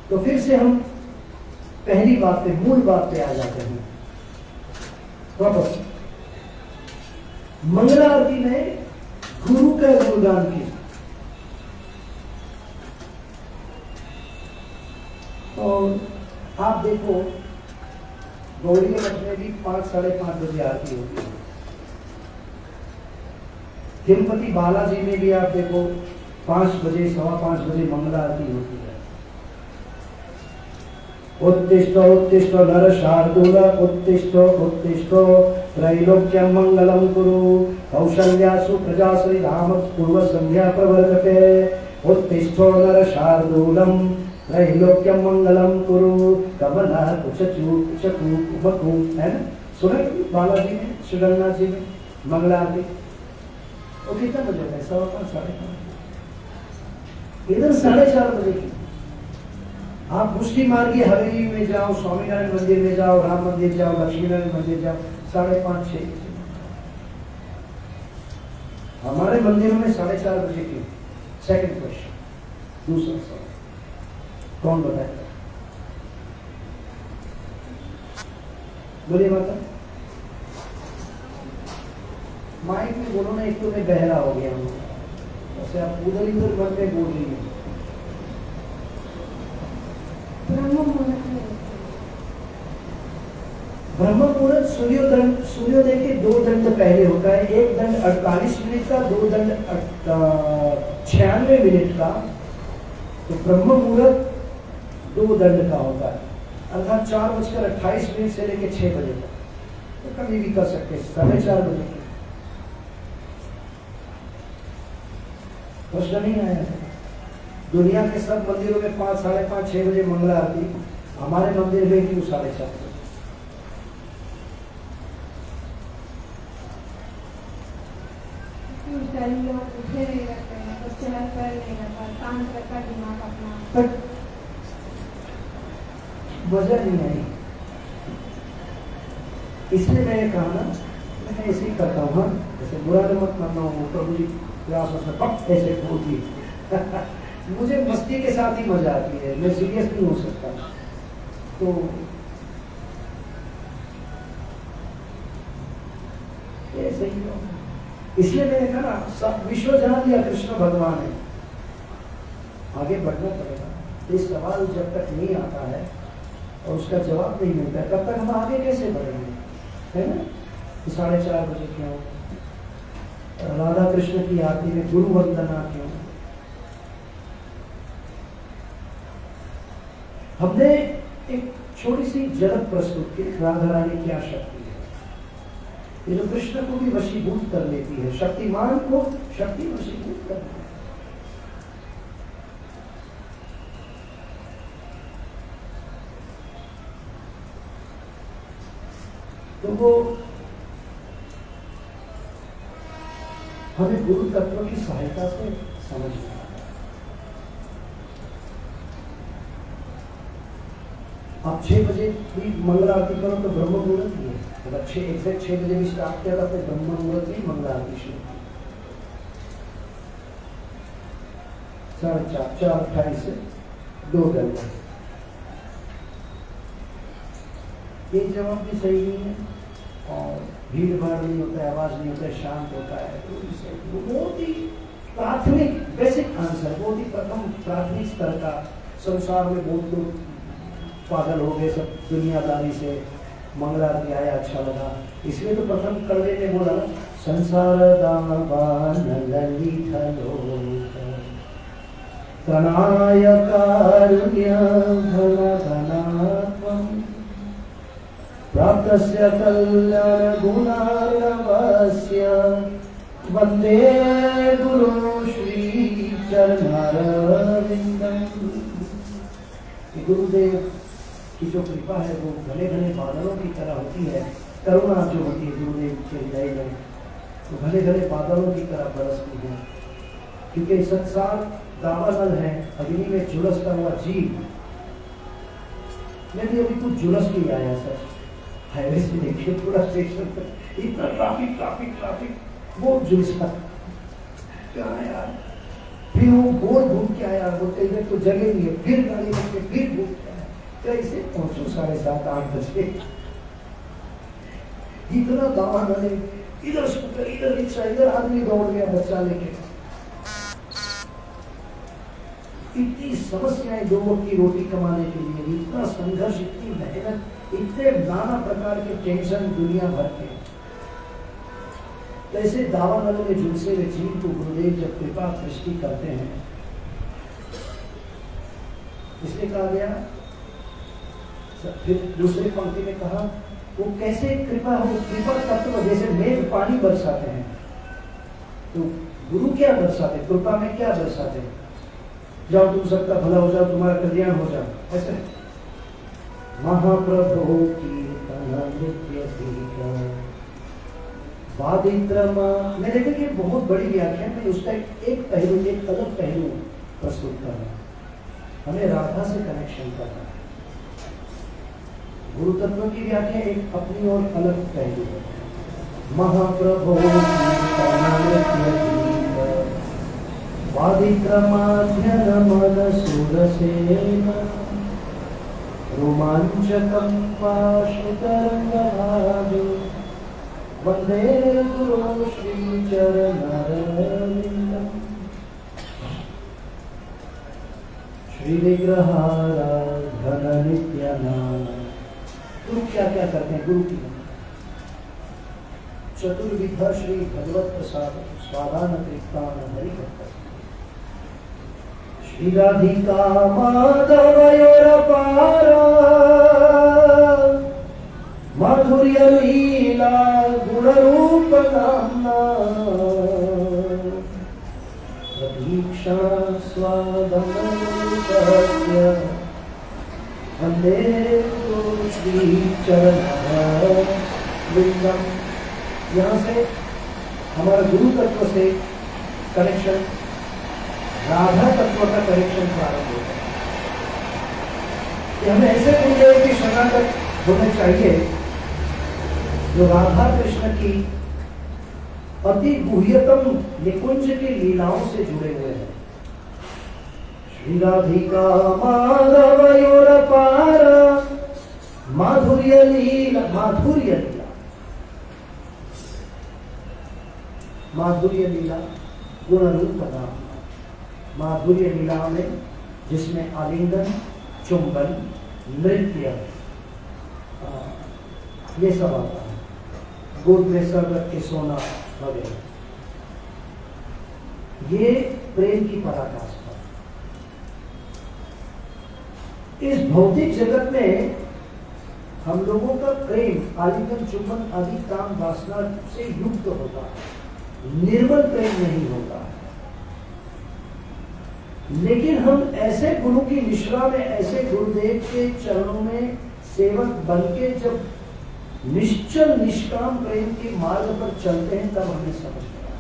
तो फिर से हम पहली बात पे, मूल बात पे आ जाते हैं वापस। मंगला आरती में गुरु का गुणगान किया। और आप देखो गौरी के मठ में भी 5, साढ़े 5 बजे आरती होती है। तिरुपति बालाजी में भी आप देखो 5 बजे, 5:15 बजे मंगला आरती होती है। उत्तिष्ठ उत्तिष्ठ नर शार्दूल, उत्तिष्ठ उत्तिष्ठ त्रैलोक्यं मंगलम कुरु, कौशल्यासु प्रजासुरी धाम पूर्व संध्या प्रवर्तते। उत्तिष्ठ नर शार्दूलम त्रैलोक्यं मंगलम कुरु, कमला कुचचू कुचकू कुमकू, है ना? सुना कभी बालाजी में, श्रीरंगनाथ जी में मंगला आरती? वो कितना बजे है? 5:15, 5:30। इधर 4:30 बजे की। आप मुष्टि मार्गी हवेली में जाओ, स्वामीनारायण मंदिर में जाओ, राम मंदिर जाओ, लक्ष्मी नारायण मंदिर जाओ, 5:30, 6 बजे। हमारे मंदिर में 4:30 बजे की। सेकंड क्वेश्चन, दूसरा सवाल कौन बताएगा? बोलिए माता। माइक में बोलो ना, एक तो मैं बहरा हो गया हूँ, वैसे आप उधर इधर मन में बोल रही हैं। ब्रह्म मुहूर्त सूर्योदय के 2 दंड पहले होता है। एक दंड 48 मिनट का, 2 दंड 96 मिनट का। तो ब्रह्म मुहूर्त 2 दंड का होता है, अर्थात 4:28 से लेकर 6 बजे तक। तो कभी भी कर सकते हैं 4:30 बजे। प्रश्न नहीं आया। दुनिया के सब मंदिरों में 5, 5:30, 6 बजे मंगला आरती, हमारे मंदिर में क्यों 4:30 बजे? उठे नहीं रहते हैं, तो चहल पहल नहीं रहता, शांत रहता दिमाग अपना। मजा नहीं आई, इसलिए मैंने कहा ना, मैं ऐसे ही करता हूँ। जैसे बुरा मत मानना हूँ, प्रभु जी प्रयास ऐसे बोलती मुझे मस्ती के साथ ही मजा आती है, मैं सीरियस नहीं हो सकता। तो ये सही है, इसलिए मैंने कहा ना, सब विश्व जान लिया कृष्ण भगवान है, आगे बढ़ना पड़ेगा। ये सवाल जब तक नहीं आता है और उसका जवाब नहीं मिलता है, तब तक हम आगे कैसे बढ़ेंगे, है ना? 4:30 बजे क्यों? राधा कृष्ण की आरती में गुरु वंदना क्यों? हमने एक छोटी सी झलक प्रस्तुत की, राधा रानी क्या शक्ति है, ये जो कृष्ण को भी वशीभूत कर लेती है, शक्तिमान को शक्ति वशीभूत कर लेती है। तो वो हमें गुरु तत्व की सहायता से समझ में आता है। आप 6 बजे भी मंगला आरती करो तो ब्रह्म मुहूर्त ही है, अगर 6 बजे भी स्टार्ट किया था तो ब्रह्म मुहूर्त ही मंगला आरती शुरू की। 4:30, 4:28 से 2 घंटे। ये जवाब भी सही नहीं है और भीड़ भाड़ नहीं होता है, आवाज नहीं होता है, शांत होता है। तो इसे बहुत ही प्राथमिक बेसिक आंसर, बहुत ही प्रथम प्राथमिक स्तर का। संसार में बहुत लोग पागल हो गए सब दुनियादारी से, मंगलारती आया अच्छा लगा, इसलिए तो प्रथम कड़वे ने बोला ना, संसार दावान ललित लोक तनाय कारुण्य भलघनात्वं प्राप्तस्य कल्याण गुणार्णवस्य वंदे गुरु श्री चरणारविंदम। गुरुदेव की जो कृपा है वो घने घने बादलों की तरह होती है, करुणा जो होती है गुरुदेव के हृदय में तो घने घने बादलों की तरह बरसती है। क्योंकि संसार दावानल है, अग्नि में झुलसता हुआ जीव। मैं भी अभी कुछ झुलस के आया सर, हाईवे से देखिए पूरा स्टेशन पर इतना ट्रैफिक ट्रैफिक ट्रैफिक, बहुत झुलसा क्या यार। फिर वो बहुत घूम के आया, बोलते इधर तो जगह नहीं है, फिर गाड़ी लेके फिर घूम के आया, कैसे पहुंचू 7:30-8 बजे। इतना दावानल है, इधर स्कूटर इधर रिक्शा, इधर आदमी दौड़ गया बच्चा लेके। इतनी समस्याएं लोगों की रोटी कमाने के लिए, इतना संघर्ष, इतनी मेहनत, इतने नाना प्रकार के टेंशन दुनिया भर के। ऐसे दावानल में झुलसे हुए जीव को गुरुदेव जब कृपा दृष्टि करते हैं, इसलिए कहा गया, फिर दूसरी पंक्ति में कहा वो कैसे कृपा हो, कृपा तत्व जैसे मेघ पानी बरसाते हैं, तो गुरु क्या बरसाते, कृपा में क्या बरसाते, जाओ तुम सबका भला हो जाओ, तुम्हारा कल्याण हो जाओ, ऐसे। महाप्रभु कीर्तन नित्य सीता वादित्रमा। मैं देखा कि बहुत बड़ी व्याख्या में उसका एक पहलू, एक अलग पहलू प्रस्तुत कर रहा है, हमें राधा से कनेक्शन करना है। गुरु तत्व की व्याख्या एक अपनी और अलग पहलू है। महाप्रभु वादिक्रमाध्यनमनसुरसेन रोमांचकं पाशुतरंगभाजो वंदे गुरु श्री चरणारविंदम। श्री विग्रहाराधन नित्यानंद। गुरु क्या क्या करते हैं, गुरु की चतुर्विधा श्री भगवत प्रसाद स्वादान कृष्णान हरिभक्त। श्री राधिका माधवयोरपारा माधुर्य लीला गुणरूप नाम्ना प्रतीक्षा स्वादमनुपस्य वंदे गुरु श्री चरणारविंदम। यहाँ से हमारा गुरु तत्व से कनेक्शन, राधा तत्व का कनेक्शन प्रारंभ होता है कि हमें ऐसे गुरुदेव की शरणागत होना चाहिए जो राधा कृष्ण की अति गुह्यतम निकुंज की लीलाओं से जुड़े हुए हैं। श्री राधिका माधवयोरपारा माधुर्य लीला, माधुर्य लीला, माधुर्य लीला गुण रूप नाम। माधुर्य लीला में जिसमें आलिंगन, चुंबन, नृत्य ये सब आता है, गोद में सर रख के सोना वगैरह, ये प्रेम की पराकाष्ठा। इस भौतिक जगत में हम लोगों का प्रेम आलिंगन, चुंबन आदि काम वासना से युक्त होता है, निर्मल प्रेम नहीं होता है। लेकिन हम ऐसे गुरु की निश्रा में, ऐसे गुरुदेव के चरणों में सेवक बनके जब निश्चल निष्काम प्रेम के मार्ग पर चलते हैं तब हमें समझ में आता है।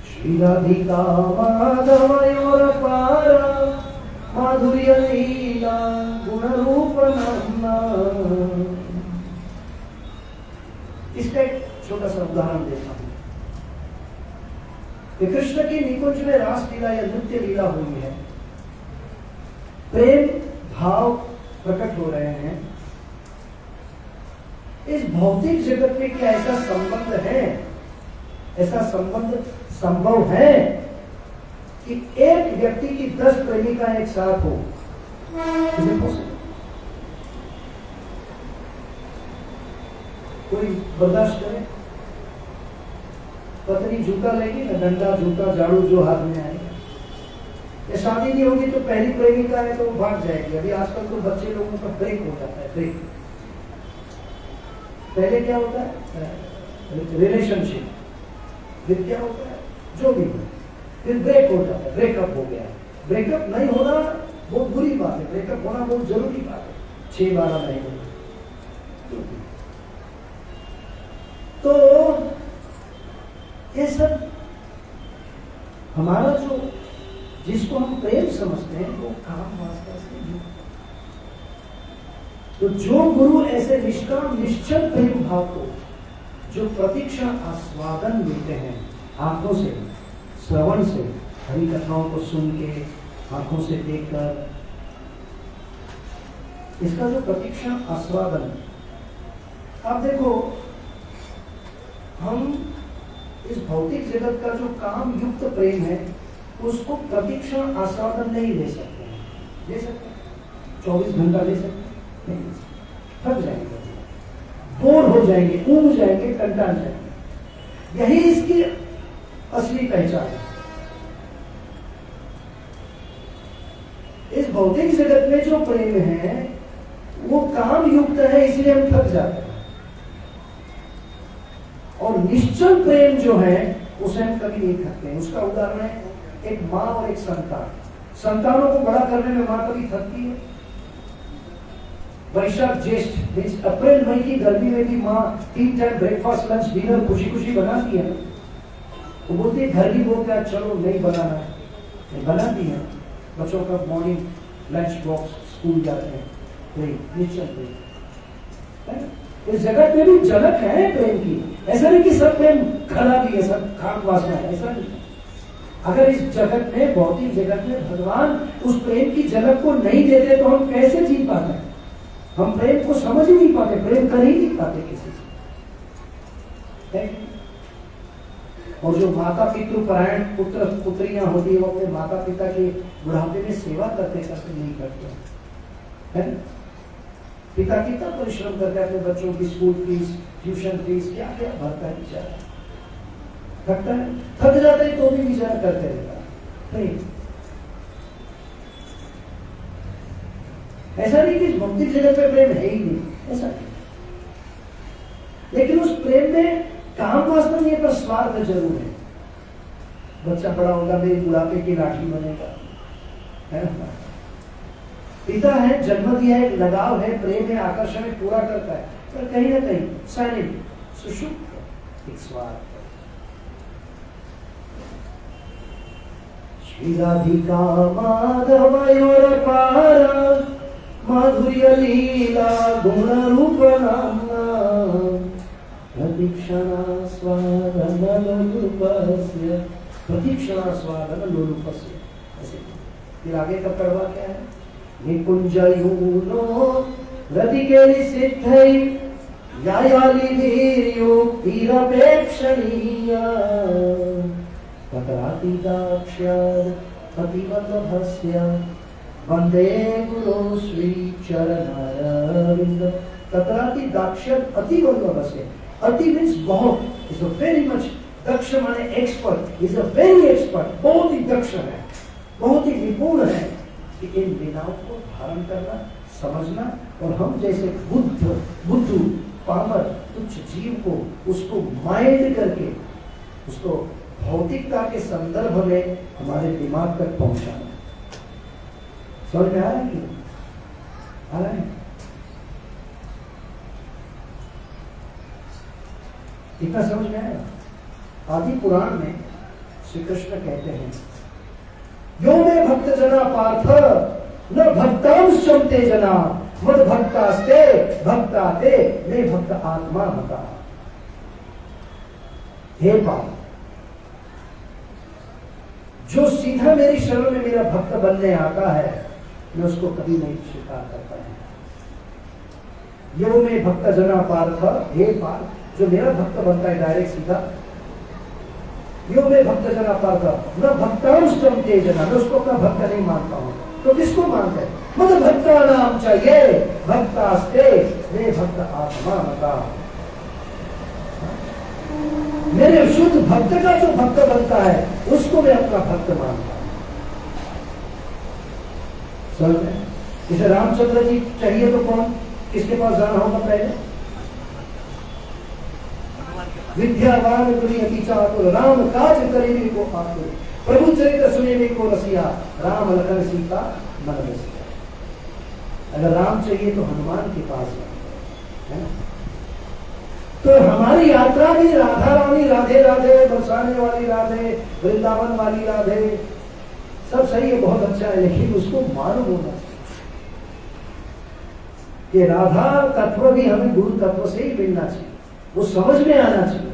श्री राधिका माधवयोरपारा माधुर्य लीला गुण रूप नाम्ना। इसका एक छोटा सा उदाहरण देता हूं कि कृष्ण की निकुंज में रास लीला या नृत्य लीला हुई है, प्रेम भाव प्रकट हो रहे हैं, इस भौतिक जगत में क्या ऐसा संबंध है, ऐसा संबंध संभव है कि एक व्यक्ति की 10 प्रेमिका एक साथ हो? कोई बर्दाश्त करे? पत्नी जूता लेगी ना, डंडा जूता झाड़ू जो हाथ में आएगा। ये शादी नहीं होगी तो पहली प्रेमिका है तो वो भाग जाएगी। अभी आजकल तो बच्चे लोगों का ब्रेक हो जाता है, ब्रेक। पहले क्या होता है, रिलेशनशिप, फिर क्या होता है, जो भी हो, फिर ब्रेक हो जाता है, ब्रेकअप हो गया। ब्रेकअप नहीं होना बहुत बुरी बात है, ब्रेकअप होना बहुत जरूरी बात है, 6-12 महीने। तो ये सब हमारा जो, जिसको हम प्रेम समझते हैं, वो काम वास्ता से युक्त। तो जो गुरु ऐसे निष्काम निश्चल प्रेम भाव को, जो प्रतीक्षा आस्वादन लेते हैं आंखों से, श्रवण से, हरि कथाओं को सुन के, आंखों से देखकर, इसका जो प्रतीक्षा आस्वादन, आप देखो, हम इस भौतिक जगत का जो काम युक्त प्रेम है उसको प्रतीक्षा आस्वादन नहीं ले सकते हैं। ले सकते हैं 24 घंटा ले सकते हैं? नहीं, थक जाएंगे, बोर हो जाएंगे, ऊब जाएंगे, कंटाल जाएंगे। यही इसकी असली पहचान है। इस भौतिक जगत में जो प्रेम है वो काम युक्त है, इसलिए हम थक जाते हैं। और निश्चल प्रेम जो है उसे हम कभी नहीं थकते हैं। उसका उदाहरण है एक माँ और एक संतान। संतानों को बड़ा करने में माँ कभी थकती है? वैशाख ज्येष्ठ मीन्स अप्रैल मई की गर्मी में भी माँ 3 टाइम ब्रेकफास्ट लंच डिनर खुशी खुशी बनाती है। वो बोलती है घर की बोलते हैं चलो नहीं बनाना है, बनाती है। बच्चों का मॉर्निंग लंच बॉक्स स्कूल जाते हैं, निश्चल प्रेम। इस जगत में भी झलक है प्रेम की। ऐसा नहीं कि सब प्रेम खराबी है, सब खाक वासना है, ऐसा नहीं। अगर इस जगत में, भौतिक जगत में भगवान उस प्रेम की झलक को नहीं देते तो हम कैसे जी पाते? हम प्रेम को समझ ही नहीं पाते, प्रेम कर ही नहीं पाते किसी से। और जो माता पितृपरायण पुत्र पुत्रियां होती है वो अपने माता पिता के बुढ़ापे में सेवा करते करते नहीं करते हैं। पिता कितना परिश्रम करता है अपने बच्चों की स्कूल फीस, ट्यूशन फीस, क्या क्या भरता है बेचारा, थकता है, थक जाता है तो भी विचार करते रहता नहीं। ऐसा नहीं कि भौतिक जगत में प्रेम है ही नहीं, ऐसा नहीं। लेकिन उस प्रेम में काम वास्तव नहीं है, पर स्वार्थ जरूर है। बच्चा बड़ा होगा, मेरे बुढ़ापे की लाठी बनेगा, है ना? पिता है, जन्म दिया है, लगाव है, प्रेम है, आकर्षण है, पूरा करता है, पर कहीं ना कहीं साइलेंट, सुषुप्त एक स्वार्थ। श्री राधिका माधवयोर पारा माधुर्य लीला गुण रूप नामना प्रतीक्षणा स्वादन लोलुपस्य, प्रतीक्षणा स्वादन लोलुपस्य। ऐसे फिर आगे का कड़वा क्या है? निकुंजयूनो रतिकेलि सिद्धै यायालि वीर्योक्तिरपेक्षणीया तत्रातिदाक्ष्याद् अतिवल्लभस्य वन्दे गुरो श्री चरणारविन्द। तत्राति दाक्ष्याद् अतिवल्लभस्य। अति मीन्स बहुत, इज अ वेरी मच, दक्ष माने expert, is a very expert, बहुत ही दक्ष है, बहुत ही निपुण है कि इन लीलाओं को धारण करना, समझना, और हम जैसे बुद्धू पामर तुच्छ जीव को उसको माइंड करके उसको भौतिकता के संदर्भ में हमारे दिमाग तक पहुंचाना। समझ में आ रहा है कि आ रहा है? इतना समझ में आया? आदि पुराण में श्री कृष्ण कहते हैं, यो मे भक्त जना पार्थ न भक्तांश्चमते जना मद भक्तास्ते भक्ताते मे भक्त आत्मा मता। हे पार्थ, जो सीधा मेरी शरण में मेरा भक्त बनने आता है मैं उसको कभी नहीं स्वीकार करता है। यो में भक्त जना पार्थ, हे पार्थ जो मेरा भक्त बनता है डायरेक्ट सीधा, यो में भक्त जना पार्थ न भक्तांशम ते जना, मैं उसको अपना भक्त नहीं मानता हूँ। तो किसको मानते हैं? मतलब भक्ता नाम चाहिए भक्तास्ते वे भक्त आत्मा मता, मेरे शुद्ध भक्त का जो भक्त बनता है उसको मैं अपना भक्त मानता हूं। समझ में? इसे रामचंद्र जी चाहिए तो कौन, किसके पास जाना होगा पहले? विद्यावान दुनियति चातुर, राम काज करेवे को आतुर, प्रभु चरित्र सुनेवे को रसिया, राम लखन सीता मन रसिया। अगर राम चाहिए तो हनुमान के पास है ना? तो हमारी यात्रा भी राधा रानी, राधे राधे, बरसाने वाली राधे, वृंदावन वाली राधे, सब सही है, बहुत अच्छा है, लेकिन उसको मालूम होना चाहिए कि राधा तत्व भी हमें गुरु तत्व से ही मिलना चाहिए, वो समझ में आना चाहिए।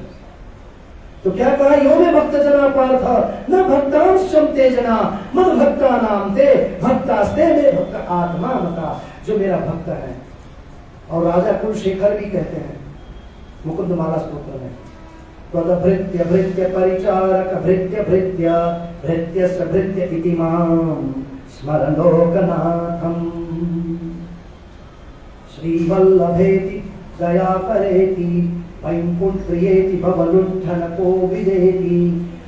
तो क्या कहा? यो में भक्त जना पार्थ न भक्तांशम ते जना मद भक्ता नाम ते भक्तास्ते में भक्त आत्मा मता, जो मेरा भक्त है। और राजा कुलशेखर भी कहते हैं मुकुंदमाला स्तोत्र में, त्वदभृत्य भृत्य परिचारक भृत्य भृत्य भृत्य सभृत्य इति मां स्मरन् लोकनाथम् श्रीवल्लभेति दया करेति वैकुंठप्रियेति भवलुण्ठन कोविदेति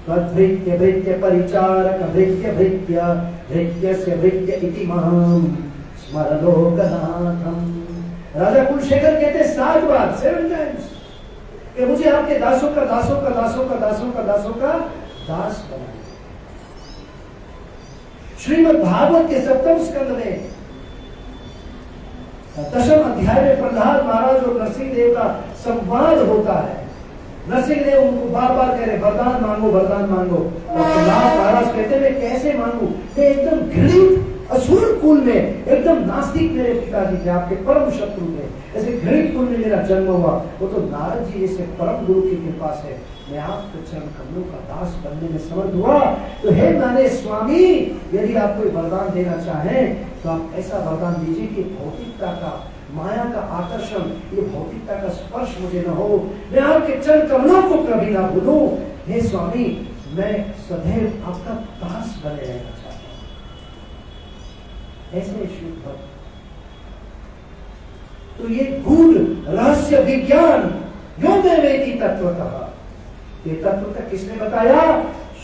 त्वद्भृत्य भृत्य परिचारक भृत्य भृत्य भृत्यस्य भृत्य इति मां स्मरन् लोकनाथम्। राजा कुलशेखर कहते 7 बार 7 टाइम्स कि मुझे आपके दासों का दासों का दासों का दासों का दासों का दास बनाइए। श्रीमद् भागवत के 7वें स्कंद में 10वें अध्याय में प्रहलाद महाराज और नरसिंहदेव का संवाद होता है। नरसिंहदेव उनको बार बार कह रहे वरदान मांगो वरदान मांगो, और प्रहलाद महाराज कहते मैं कैसे मांगू, मैं एकदम घृणित असुर कुल में एकदम नास्तिक मेरे पिताजी थे, आपके परम शत्रु थे, ऐसे घृणित कुल में मेरा जन्म हुआ, वो तो नारद जी जैसे परम गुरु की कृपा से मैं आपके चरण कमलों का दास बनने में समर्थ हुआ। तो हे नारे स्वामी, यदि आप कोई वरदान देना चाहें तो आप ऐसा वरदान दीजिए कि भौतिकता का, माया का आकर्षण, ये भौतिकता का स्पर्श मुझे न हो, मैं आपके चरण कमलों को कभी ना भूलूं। हे स्वामी, मैं सदैव आपका दास बने रहना चाहता हूं। ऐसे शुद्ध भक्त। तो ये गूढ़ रहस्य विज्ञान योग वेदी तत्वतः, ये तत्वतः किसने बताया?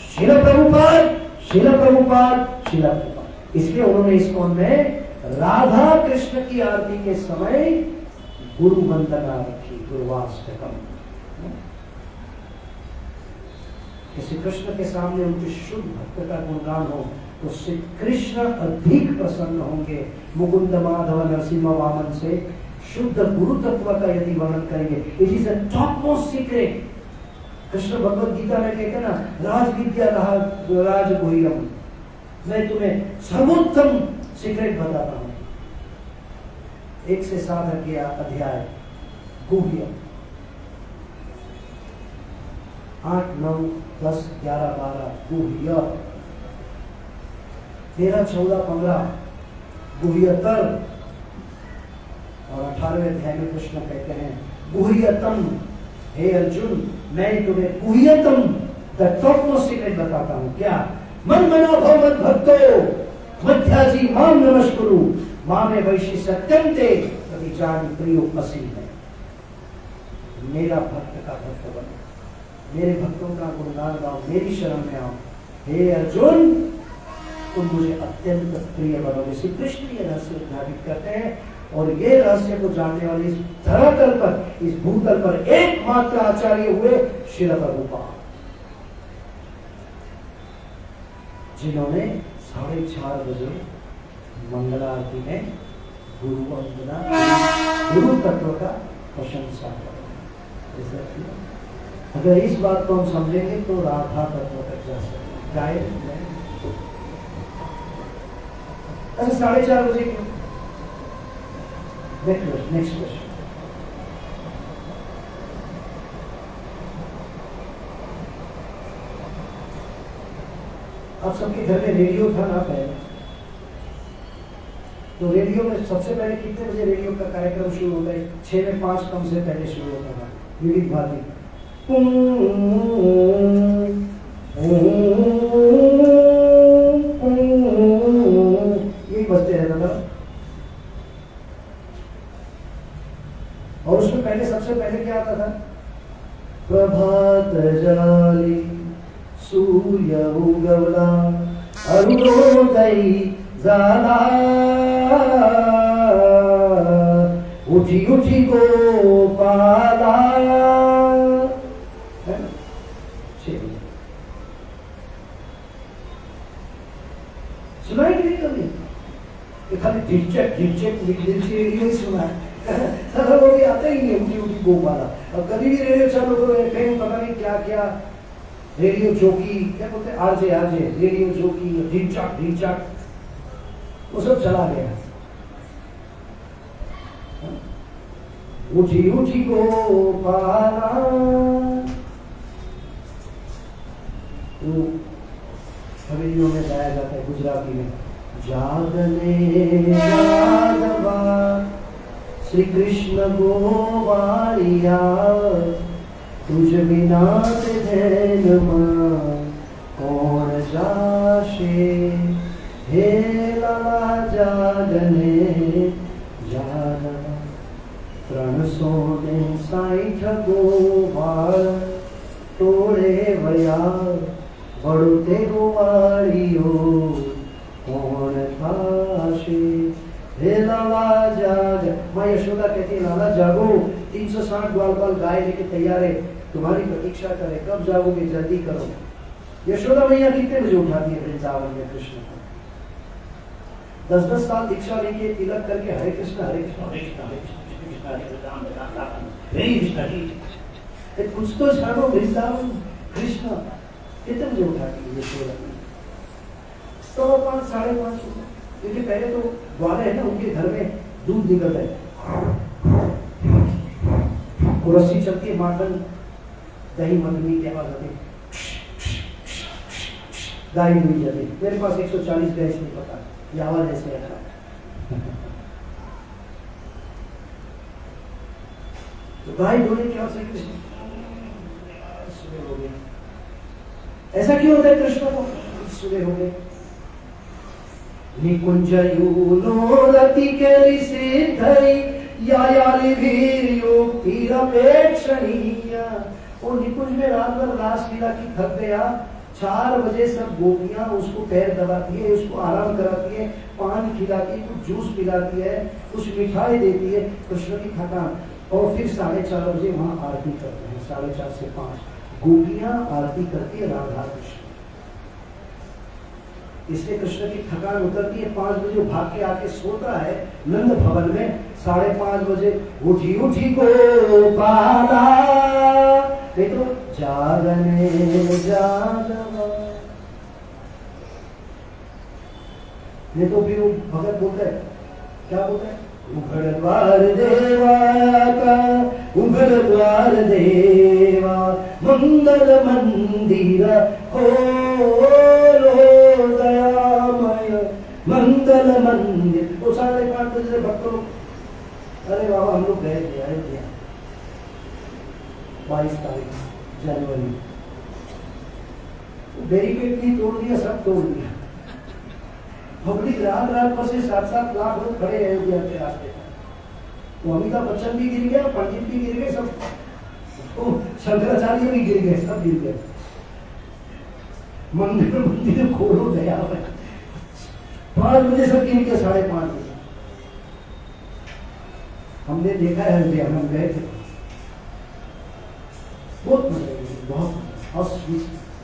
श्रील प्रभुपाद, श्रील प्रभुपाद, श्रील प्रभुपाद। इसलिए उन्होंने इस कौन में राधा कृष्ण की आरती के समय गुरु वंदना रखी, गुरुवाष्टकम। किसी कृष्ण के सामने उनके शुद्ध भक्त का गुणगान हो तो श्री कृष्ण अधिक प्रसन्न होंगे। मुकुंद माधव नरसिंह वामन से शुद्ध गुरु तत्व का यदि वर्णन करेंगे, it is a top most secret. Krishna Bhagavad Gita में कहते हैं ना, राज विद्या राज गुह्यम, मैं तुम्हें सर्वोत्तम सीक्रेट बताता हूं। 1 से 7 अध्याय गुह्यम, 8, 9, 10, 11, 12 गुह्य, 13, 14, 15 गुह्यतर, और 18वें अध्याय में कृष्ण कहते हैं गुह्यतम। हे अर्जुन, मैं तुम्हें गुह्यतम द टॉप मोस्ट सीक्रेट बताता हूं। क्या? मन मनो भव मद भक्तो मध्याजी माम नमस्कुरु मामे वैशी सत्यम ते प्रतिचारी प्रियो असी है। मेरा भक्त का भक्त बनो, मेरे भक्तों का गुणगान गाओ, मेरी शरण में आओ। हे अर्जुन, तुम मुझे अत्यंत प्रिय बनोगे। श्री कृष्ण ये रहस्य उद्घाटित करते हैं, और ये रहस्य को जानने वाले इस धरातल पर, इस भूतल पर एकमात्र आचार्य हुए श्रील प्रभुपाद, जिन्होंने 4:30 बजे मंगलारती में गुरु वंदना, गुरु तत्व का प्रशंसा करें। अगर इस बात को हम समझेंगे तो राधा तत्व तक जा सकते। गाय अच्छा 4:30 बजे क्यों? Next question. आप सबके घर में रेडियो था ना पहले? तो रेडियो में सबसे पहले कितने बजे रेडियो का कार्यक्रम शुरू होता है? 6 में 5 कम से पहले शुरू होता था विविध भारती। यही बजते रहता था। और उसमें पहले सबसे पहले क्या आता था? प्रभात जाली सूर्य उगवला अरुणोदय झाला उठी उठी गोपाला, है ना? सुनाई नहीं कभी? ये खाली ढिचक ढिचक दिल से रेडियो सुना है। सारा वो भी आता ही नहीं, उठी उठी गोपाला। अब कभी भी रेडियो चालू करो, कहीं पता नहीं क्या क्या रेडियो जोकी, क्या बोलते हैं, आरजे रेडियो जोकी, ढिचक वो सब चला गया। उठी उठी गोपाला, हवेलियों में गाया जाता है गुजराती में। जागने जागवा श्री कृष्ण गोवालिया, तुझ बिना जैन कौन जाशे, हे लाला जागने जागवा त्रण सोने साइठ गोवाल तोड़े वया वड़ुते गोवालियो कौन थाशे, हे लाला जाग। माँ यशोदा कहती है लाला जागो, 360 ग्वाल गाय लेके तैयार है, तुम्हारी प्रतीक्षा करे, कब जाओगे, जल्दी करो। यशोदा मैया कितने बजे उठाती है वृंदावन में कृष्ण को? 10-10 साल दीक्षा लेके तिलक करके हरे कृष्ण हरे कृष्ण हरे कृष्ण हरे कृष्ण हरे कृष्ण, कुछ तो छाड़ो वृंदावन कृष्ण। कितने बजे उठाती है यशोदा? 5:15 5:30, क्योंकि पहले तो ग्वाले है ना, उनके घर में दूध निकलता है, रस्सी चलती है, माखन दही मखनी की आवाज आती है, गाय हुई जाती है। मेरे पास 140 गैस नहीं पता, ये आवाज ऐसे आता है। तो गाय बोले क्या श्री कृष्ण सुबह हो गए। ऐसा क्यों होता है कृष्ण को? सुबह हो गए। निकुंज यूनो रति केली सिद्धई यायाली वीर्यो तीरपेक्षणीय। वो निकुंज में रात भर रास लीला की थक गया, 4 बजे सब गोपियां उसको पैर दबाती है, उसको आराम कराती है, पान खिलाती है, कुछ जूस पिलाती है, कुछ मिठाई देती है, कृष्ण की थकान। और फिर 4:30 बजे वहां आरती करते हैं, 4:30 से 5 गोपियां आरती करती है राधा कृष्ण। इसलिए कृष्ण की थकान उतरती है। 5 बजे भाग के आके सोता है नंद भवन में। 5:30 बजे उठी उठी गोपाला, देखो जागने जागवा। ये तो फिर भगत बोलता है, क्या बोलता है? उघड़ द्वार देवा का, उघड़ द्वार देवा, मंगल मंदिर खोलो दयामय मंगल मंदिर। तो 5:30 बजे से भक्तों, अरे बाबा हम लोग गए थे अयोध्या 22 तारीख जनवरी, बैरिकेड नहीं तोड़ दिया, सब तोड़ दिया। पब्लिक रात भर से 7-7 लाख लोग खड़े अयोध्या के रास्ते पर। तो अमिताभ बच्चन भी गिर गया, पंडित भी गिर गए, सब शंकराचार्य भी गिर गए, सब गिर गए। मंदिर खोलो गया 5 बजे सब गिर गए, 5:30 बजे। हमने देखा है अयोध्या, हम गए थे, बहुत मजा आई, बहुत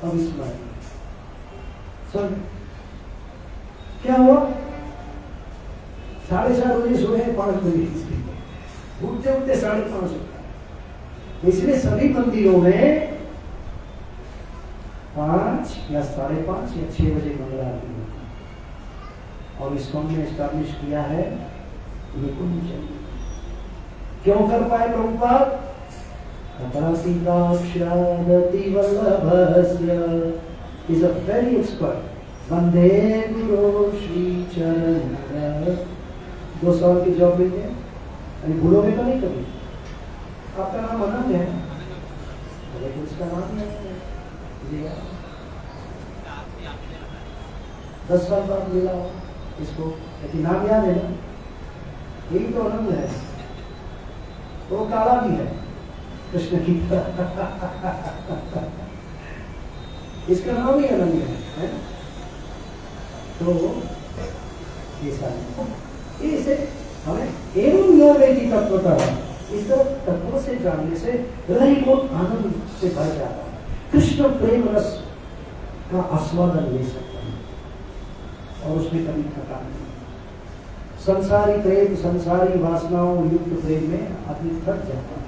अविस्मरणीय। सर क्या हुआ? 4:30 बजे सोए, 5 बजे उठते उठते 5:30 होता। इसलिए सभी मंदिरों में 5 या 5:30 या 6 बजे मंगल आरती होती है। और इसको हमने एस्टैब्लिश किया है निकुंज। क्यों कर पाए प्रभुपाद? कथासीताक्षरति वल्लभस्य इज अ वेरी एक्सपर्ट। वंदे गुरु श्री चरण 2 साल की जॉब लेते हैं, अभी भूलोगे तो नहीं कभी। आपका नाम अनंत है, लेकिन उसका नाम नहीं है। 10 साल बाद मिला हो इसको, लेकिन नाम याद है ना, यही तो अनंत है। वो काला भी है कृष्ण की इसका नाम ही अनंत है। तो इसे हमें एवं योग तत्वता है, इस तत्व से जानने से हृदय को आनंद से भर जाता है, कृष्ण प्रेम रस का आस्वादन ले सकता है और उसमें कभी थकान नहीं। संसारी प्रेम, संसारी वासनाओं युक्त प्रेम में आदमी थक जाता है,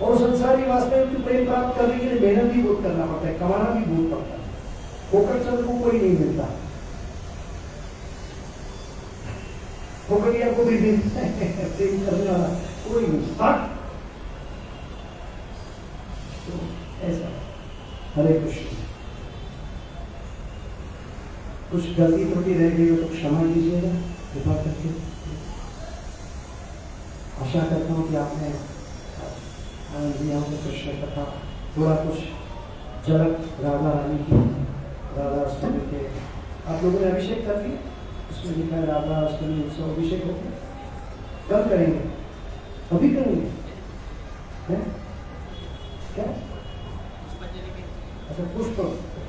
और संसारी वासना युक्त प्रेम प्राप्त करने के लिए मेहनत भी बहुत करना पड़ता है, कमाना भी बहुत पड़ता है। होकर चंद को कोई नहीं मिलता, होकर को भी मिलता है प्रेम करने वाला कोई नहीं। तो ऐसा हरे कृष्ण। कुछ गलती त्रुटि रह गई हो तो क्षमा कीजिएगा कृपा करके। आशा करता हूँ कि आपने आनंद लिया हो कृष्ण कथा, थोड़ा कुछ झलक राधा रानी की, राधा अष्टमी के आप लोगों ने अभिषेक कर दिया, उसमें लिखा है राधा अष्टमी उत्सव अभिषेक हो गया। कब करेंगे? अभी करेंगे है? क्या? अच्छा पुष्प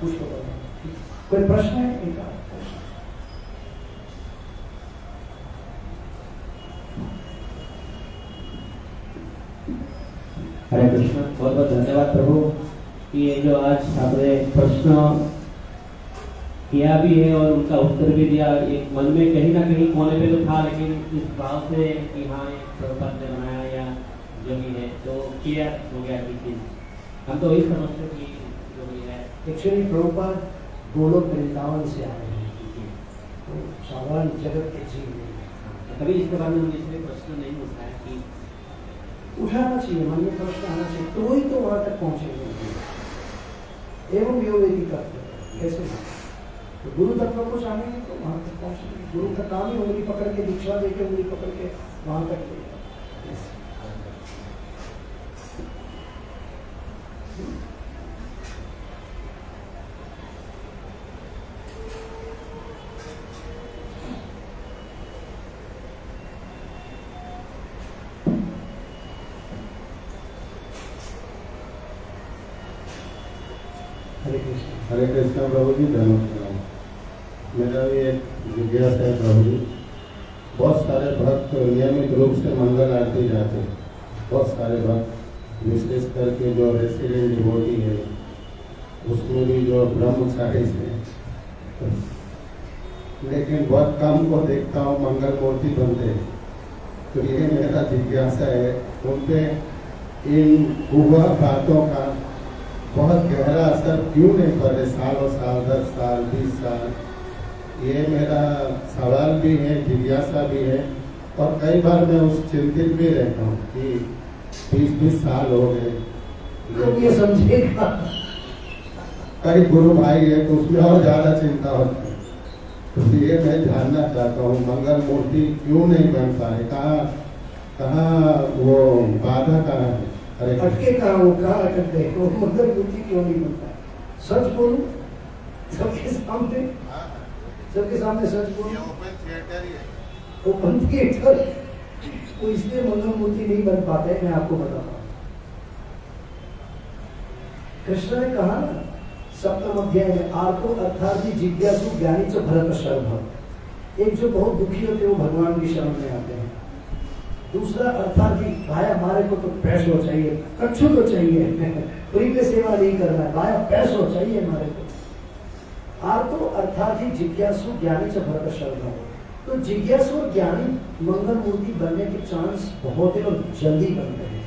करेंगे। कोई प्रश्न है? एक प्रश्न। हरे कृष्ण। बहुत बहुत धन्यवाद प्रभु कि ये जो आज आपने प्रश्न किया भी है और उनका उत्तर भी दिया, एक मन में कहीं ना कहीं कोने पे तो था, लेकिन इस भाव से कि हाँ एक प्रभुपाद ने बनाया या जो भी है तो क्लियर हो गया कि चीज हम तो वही समझते कि जो भी है एक्चुअली प्रभुपाद गोलोक वृंदावन से आए हैं, तो साधारण जगत के जीव नहीं है। कभी इसके बारे में इसलिए प्रश्न नहीं उठाया कि उठाना चाहिए, मन में प्रश्न आना चाहिए, तो वही तो वहां तक पहुंचेंगे। एवं योग कैसे तो गुरु तत्व को जानेंगे तो वहां तक पहुंचेंगे। गुरु का काम ही उंगली पकड़ के, दीक्षा देके उंगली पकड़ के वहां तक ले। हरे कृष्ण प्रभु जी, धन्यवाद। मेरा भी एक जिज्ञासा है प्रभु जी, बहुत सारे भक्त नियमित रूप से मंगल आरती जाते हैं, बहुत सारे भक्त विशेष करके जो रेसिडेंट डिवोटी है उसमें भी जो ब्रह्मचारी है, लेकिन बहुत कम को देखता हूँ मंगल मूर्ति बनते हैं। तो ये मेरा जिज्ञासा है, उनपे इन हुआ बातों का बहुत गहरा असर क्यों नहीं पड़े सालों साल, 10 साल, 20 साल? ये मेरा सवाल भी है, जिज्ञासा भी है, और कई बार मैं उस चिंतित भी रहता हूँ कि 20-20 साल हो गए, तो ये समझेगा कई गुरु भाई है तो उसमें और ज्यादा चिंता होती है। तो ये मैं जानना चाहता हूँ मंगल मूर्ति क्यों नहीं बन पाए, कहाँ वो बाधा कहाँ है? अटके कहाँ, वो कहाँ अटक गए, वो मंगल मूर्ति क्यों नहीं बनता है? सच बोलूं सबके सामने सच बोलूं, ओपन थिएटर ही है, ओपन थिएटर, वो इसलिए मंगल मूर्ति नहीं बन पाते। मैं आपको बताता हूँ, कृष्ण ने कहा ना 7वें अध्याय में, आर्तो अर्थार्थी जिज्ञासु ज्ञानी च भरत शरण। एक जो बहुत दुखी होते हैं वो भगवान की शरण में आते हैं। दूसरा अर्थार्थी, भाई हमारे को तो पैसो चाहिए, कच्छु तो चाहिए, फ्री में सेवा नहीं करना है, भाई पैसो चाहिए हमारे को। आर्तो अर्थार्थी जिज्ञासु ज्ञानी च भरत शरण। तो जिज्ञासु और ज्ञानी मंगल मूर्ति बनने के चांस बहुत है और जल्दी बनते हैं।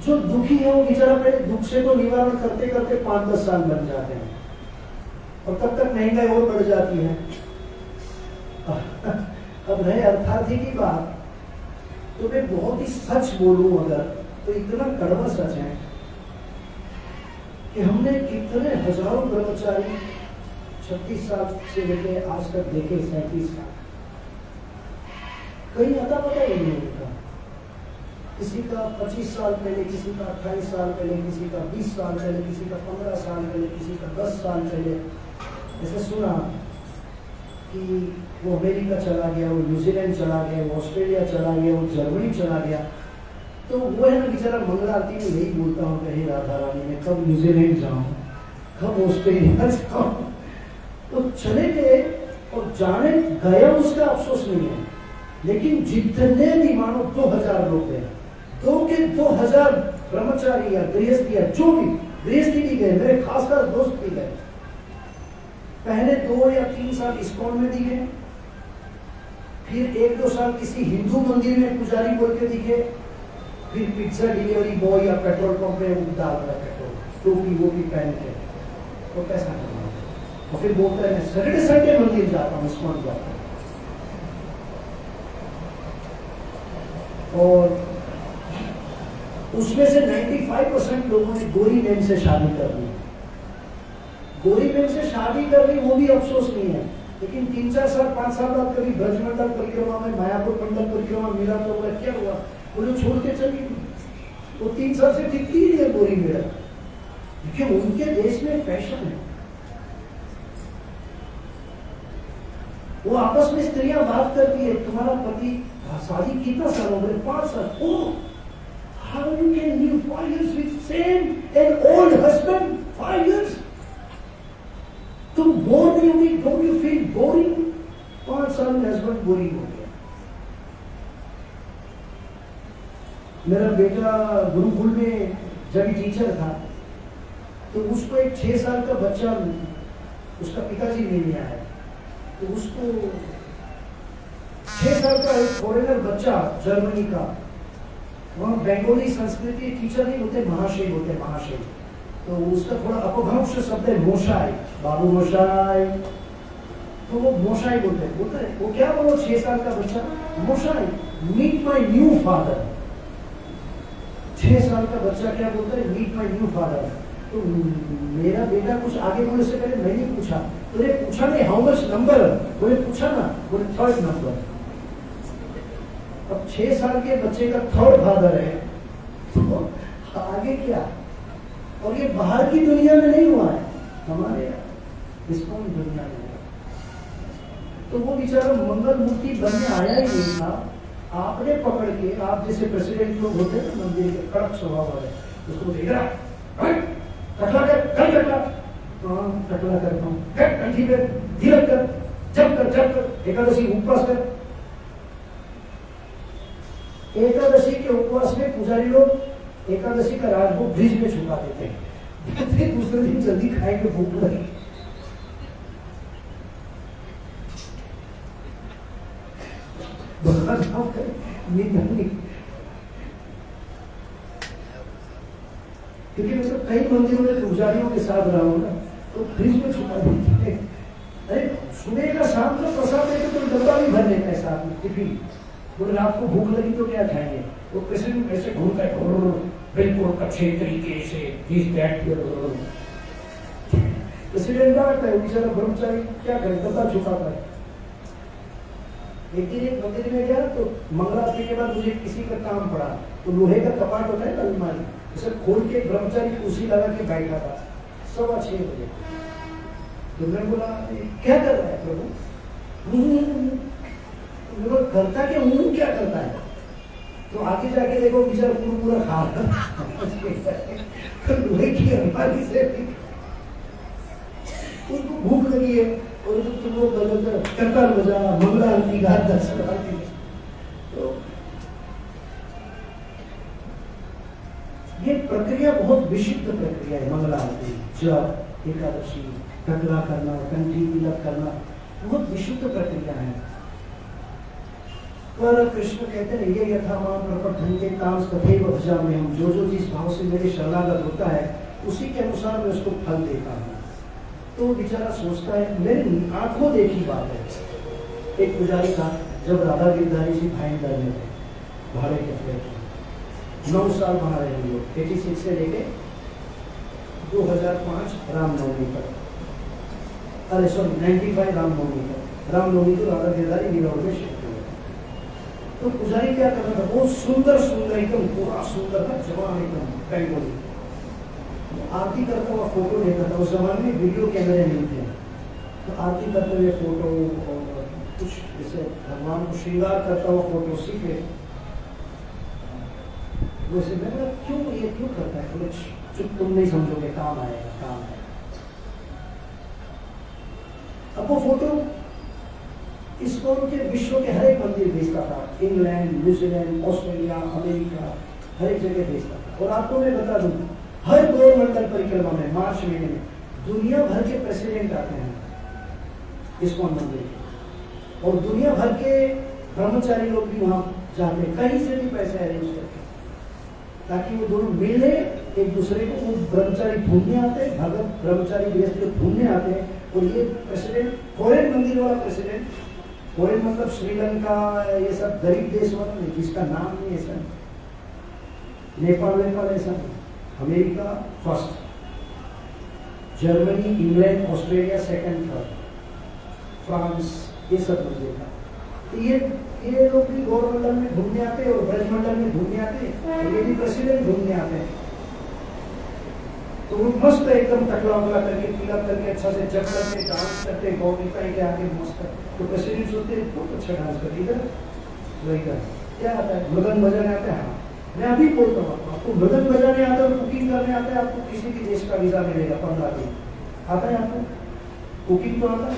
जो दुखी है वो बेचारा पहले दुख से तो निवारण करते करते 5-10 साल बन जाते हैं, और तब तक महंगाई और बढ़ जाती है। अब रहे अर्थार्थी की बात, तो मैं बहुत ही सच बोलूं अगर, तो इतना कड़वा सच है कि हमने कितने हजारों ब्रह्मचारी 36 साल से लेके आज तक देखे 37 साल, कहीं अता पता ही नहीं होता। किसी का 25 साल पहले, किसी का 28 साल पहले, किसी का 20 साल पहले, किसी का 15 साल पहले, किसी का 10 साल पहले। ऐसे सुना कि वो अमेरिका चला गया, वो न्यूजीलैंड चला गया, वो ऑस्ट्रेलिया चला गया, वो जर्मनी चला गया। तो वो है ना बेचारा मंगल आरती में यही बोलता हूँ कि हे राधा रानी, मैं कब न्यूजीलैंड जाऊँ, कब ऑस्ट्रेलिया जाऊँ। तो चले गए और जाने गया उसका अफसोस नहीं है, लेकिन जितने भी मानो 2000 लोग गए, 2 के 2000 ब्रह्मचारी या गृहस्थी या जो भी गृहस्थी भी गए, मेरे खास दोस्त भी गए। पहले 2 या 3 साल इस्कॉन में दिखे, फिर 1-2 साल किसी हिंदू मंदिर में पुजारी बोल के दिखे, फिर पिज्जा डिलीवरी बॉय या पेट्रोल पंप में डाल रहा है पेट्रोल, टोपी वो भी पहन के, तो कैसा करना। और फिर बोलता है सैटरडे संडे मंदिर जाता हूँ, इस्कॉन जाता हूँ। और उसमें से 95% लोगों ने गोरी मैम से शादी कर ली। गोरी मैम से शादी कर ली, वो भी अफसोस नहीं है, लेकिन 3-4 साल 5 साल बाद कभी ब्रजमंडल परिक्रमा में, मायापुर मंडल परिक्रमा मिला तो बोला क्या हुआ, बोले छोड़ के चली गई। वो 3 साल से टिकती ही नहीं है गोरी मेरा, क्योंकि उनके देश में फैशन है। वो आपस में स्त्रियां बात करती है, तुम्हारा पति शादी कितना साल हो गए, 5 साल। ओह, how you can live 5 years with same an old husband 5 years? तुम बोर नहीं होगी? Don't you feel boring? 5 साल में हस्बैंड बोरिंग हो गया। मेरा बेटा गुरुकुल में जब टीचर था, तो उसको एक 6 साल का बच्चा, उसका पिताजी लेने आया, तो उसको 6 साल का एक फॉरेनर बच्चा जर्मनी का, वहाँ बंगाली संस्कृति टीचर नहीं होते, महाशय होते, महाशय। तो उसका थोड़ा अपभ्रंश शब्द है मोशाई, बाबू मोशाई, तो वो मोशाई बोलते हैं। वो क्या बोलो 6 साल का बच्चा, मोशाई, मीट माय न्यू फादर। 6 साल का बच्चा क्या बोलता है, मीट माय न्यू फादर। तो मेरा बेटा कुछ आगे बोलने से पहले मैंने पूछा, तुझे पूछा नहीं हाउ मच नंबर, बोले पूछा ना, बोले 3rd नंबर। अब 6 साल के बच्चे का 3rd फादर है, तो आगे क्या। और ये बाहर की दुनिया में नहीं हुआ है, हमारे इस्कॉन दुनिया में। तो वो बेचारा मंगल मूर्ति बनने आया ही नहीं था। आपने पकड़ के, आप जैसे प्रेसिडेंट लोग होते हैं मंदिर के, कड़क स्वभाव वाले, उसको देखा कटला कर, कल कटला, हाँ कटला करता हूँ, कंठी पे धीरज कर, जब कर, एकादशी उपवास कर। एकादशी के उपवास में पुजारी लोग एकादशी का राजभोग फ्रिज में छुपा देते हैं, फिर दूसरे दिन जल्दी खाएंगे, भूख लगी। क्योंकि मैं तो कई मंदिरों में पुजारियों के साथ रहा हूँ ना, तो फ्रिज में छुपा देते हैं। अरे सुबह का शाम का प्रसाद देते तो डब्बा भी भर लेता है साथ में टिफिन। बोले रात को भूख लगी तो क्या खाएंगे, वो प्रेसिडेंट ऐसे घूमता है बिल्कुल अच्छे तरीके से, प्रेसिडेंट आता है, बेचारा ब्रह्मचारी क्या करे, डब्बा छुपाता है। एक दिन एक मंदिर में गया तो मंगलारती के बाद मुझे किसी का काम पड़ा, तो लोहे का कपाट होता है अलमारी, उसे खोल के ब्रह्मचारी कुर्सी लगा के बैठा था 6:15 बजे। तो मैं बोला क्या कर रहा है प्रभु, करता क्या हूँ, क्या करता है। तो आगे जाके देखो बेचारा पूरा खा रहा लोहे की अलमारी से, उसको भूख लगी है, और तुम लोग करताल बजा, मंगला आरती गा, दर्शन आरती। तो ये प्रक्रिया बहुत विशुद्ध प्रक्रिया है। मंगला आरती, जप, एकादशी, टकला करना, कंठी तिलक करना, बहुत विशुद्ध प्रक्रिया है। पर कृष्ण कहते हैं ये यथा मां प्रपठन्ते तां तथैव भजामि, हम जो जिस भाव से मेरे शरणागत होता है उसी के अनुसार मैं उसको फल देता हूँ। तो बेचारा सोचता है, मेरी आंखों देखी बात है। एक पुजारी था, जब राधा गिरधारी जी भाईंदर में थे, भाड़े के फ्लैट 9 साल वहाँ रहे हम लोग, 86 से लेके 2005 रामनवमी तक। अरे सॉरी 95 रामनवमी का, रामनवमी तो राधा गिरधारी नीलावर में शिफ्ट हो गया। तो पुजारी क्या कर रहा था, बहुत सुंदर सुंदर एकदम पूरा सुंदर था, जवान एकदम बेंगोली, आरती करता हुआ फोटो लेता था। उस जमाने में वीडियो कैमरे नहीं थे, तो आरती करते हुए फोटो और कुछ जैसे भगवान को श्रृंगार करता हुआ फोटो सीखे। वैसे मैं क्यों ये क्यों करता है, बोले चुप तुम नहीं समझोगे, काम आएगा काम आएगा। अब वो फोटो इसको उनके विश्व के हर एक मंदिर भेजता था, इंग्लैंड, न्यूजीलैंड, ऑस्ट्रेलिया, अमेरिका, हर एक जगह भेजता था। और आपको मैं बता दूं, हर गौरमंडल परिक्रमा में मार्च महीने में दुनिया भर के प्रेसिडेंट आते हैं इस्कॉन मंदिर के, और दुनिया भर के ब्रह्मचारी लोग भी वहां जाते हैं, कहीं से भी पैसे अरेंज करके, ताकि वो दोनों मिलने एक दूसरे को। वो ब्रह्मचारी ढूंढने आते हैं, भगत ब्रह्मचारी गृहस्थ ढूंढने आते हैं। और ये प्रेसिडेंट, फॉरेन मंदिर वाला प्रेसिडेंट, फॉरेन मतलब श्रीलंका, ये सब गरीब देश वाला नहीं, जिसका नाम नहीं है सर, नेपाल ऐसा नहीं, America first, Germany, England, Australia second, third, France, ये सब मंदिर का। तो ये लोग भी गौरमंडल में घूमने आते हैं और ब्रजमंडल में घूमने आते हैं, और ये भी प्रेसिडेंट घूमने आते हैं। तो वो मस्त एकदम टकला वकला करके, पीला करके, अच्छा से जब करके डांस करते हैं, गौरिका के आगे मस्त। तो प्रेसिडेंट सोचते हैं बहुत अच्छा डांस करते, इधर वही कर क्या आता है, मृदंग बजाने आता है। हाँ, मैं अभी बोलता हूँ, आपको मृदंग बजाने आता है और कुकिंग करने आता है, आपको किसी भी देश का वीजा मिलेगा 15 दिन। आता है आपको कुकिंग तो आता है,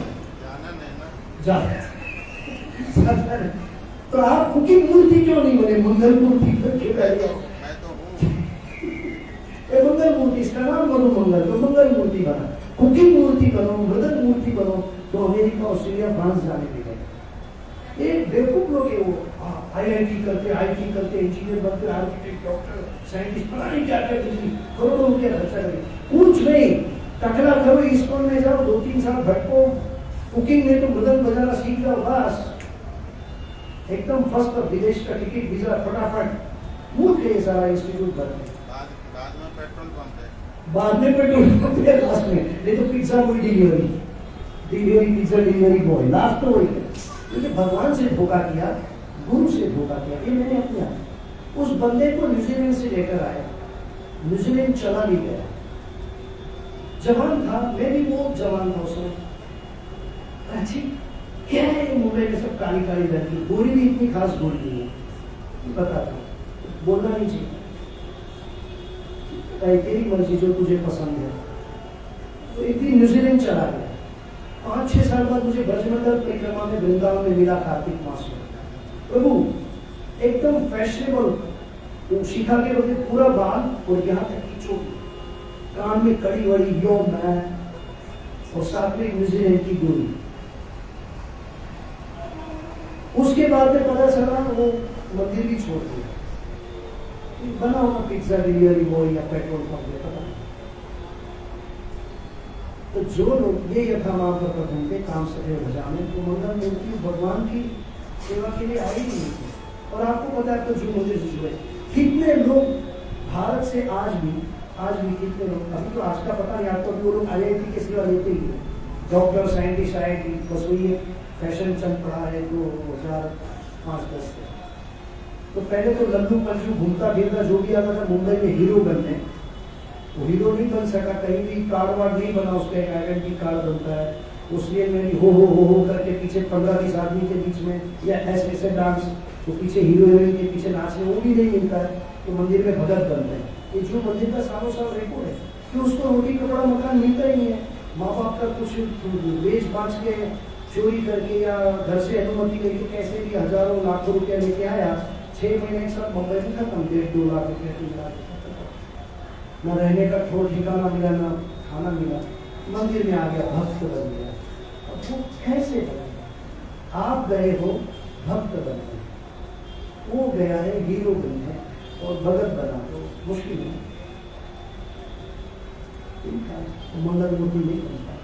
तो आप कुकिंग मूर्ति क्यों नहीं बने, मंगल मूर्ति करके पहले मंगल मूर्ति, इसका नाम बनो मंगल, तो मंगल मूर्ति बना, कुकिंग मूर्ति बनो, मृदंग मूर्ति बनो, तो अमेरिका, ऑस्ट्रेलिया, फ्रांस जाने के लिए। ये बेवकूफ लोग है, वो IIT करते, IT करते, इंजीनियर बनते, आर्किटेक्ट, डॉक्टर, साइंटिस्ट, पता नहीं क्या क्या डिग्री, करोड़ों रुपया खर्चा करें, कुछ नहीं, टकला करो, इस्कॉन में जाओ, 2-3 साल भटको, कुकिंग में तो मृदंग बजाना सीख जाओ, बस एकदम फर्स्ट और विदेश का टिकट वीजा फटाफट। मूर्ख है सारा इंस्टीट्यूट भर में। बाद में पेट्रोल पंप है, लास्ट में नहीं तो पिज्जा कोई delivery pizza delivery boy, last तो वही है। क्योंकि भगवान से धोखा किया, गुरु से धोखा किया, ये मैंने अपना। उस बंदे को न्यूजीलैंड से लेकर आया, न्यूजीलैंड चला भी गया, जवान था, मैं भी बहुत जवान था उसमें। अच्छी क्या है मुंबई में सब काली काली लड़की, गोरी भी इतनी खास गोरी नहीं है, बताता हूँ, बोलना नहीं चाहिए, तेरी मर्जी जो तुझे पसंद है। तो एक दिन न्यूजीलैंड चला गया, 5-6 साल बाद मुझे ब्रजमंडल परिक्रमा में वृंदावन में मिला, कार्तिक मास में। प्रभु एकदम फैशनेबल, वो शिखा के होते पूरा बाल और यहाँ तक की चोटी, कान में कड़ी वड़ी, यो मैन, और साथ में न्यूजीलैंड की गोली। उसके बाद में पता चला वो मंदिर भी छोड़ दिया, बना होगा पिज्जा डिलीवरी बॉय या पेट्रोल पंप में, पता नहीं। तो जो लोग ये यथामाम पर प्रथम के काम सदैव भजाने, तो मंगल मूर्ति भगवान की सेवा के लिए आई नहीं थी। और आपको पता है तो जो मंदिर से जुड़े कितने लोग भारत से आज भी कितने लोग, अभी तो आज का पता नहीं, आपको वो लोग IIT की सेवा लेते ही है, डॉक्टर, साइंटिस्ट, IIT, बस वही फैशन चल पड़ा है 2005-10 से। तो पहले तो लल्लू पंचू घूमता फिरता जो भी आता था मुंबई में हीरो बनने, वो हीरो नहीं बन सका, कहीं भी कार्ड वार्ड नहीं बना, उसका एक आइडेंटिटी कार्ड बनता है, उसलिए मेरी हो करके पीछे 15-20 आदमी के बीच में या ऐसे डांस, तो पीछे हीरो हीरोइन के पीछे नाचने वो भी नहीं मिलता है, तो मंदिर में भगत बनते हैं। ये जो मंदिर का सालों साल रेकॉर्ड है कि उसको रोटी कपड़ा मकान मिलता ही नहीं है, माँ बाप का कुछ बेच बाँच के चोरी करके या घर से अनुमति लेके कैसे भी हजारों लाखों रुपया लेके आया, 6 महीने के साथ मुंबई में खत्म, 1.5-2 लाख रुपया 3 लाख, न रहने का ठोर ठिकाना मिला, न खाना मिला, मंदिर में आ गया, भक्त बन गया। अब वो कैसे बनेगा? आप गए हो भक्त बनने, वो गया है हीरो बनने और भगत बना, तो मुश्किल है, मंगल मूर्ति नहीं बन पाती।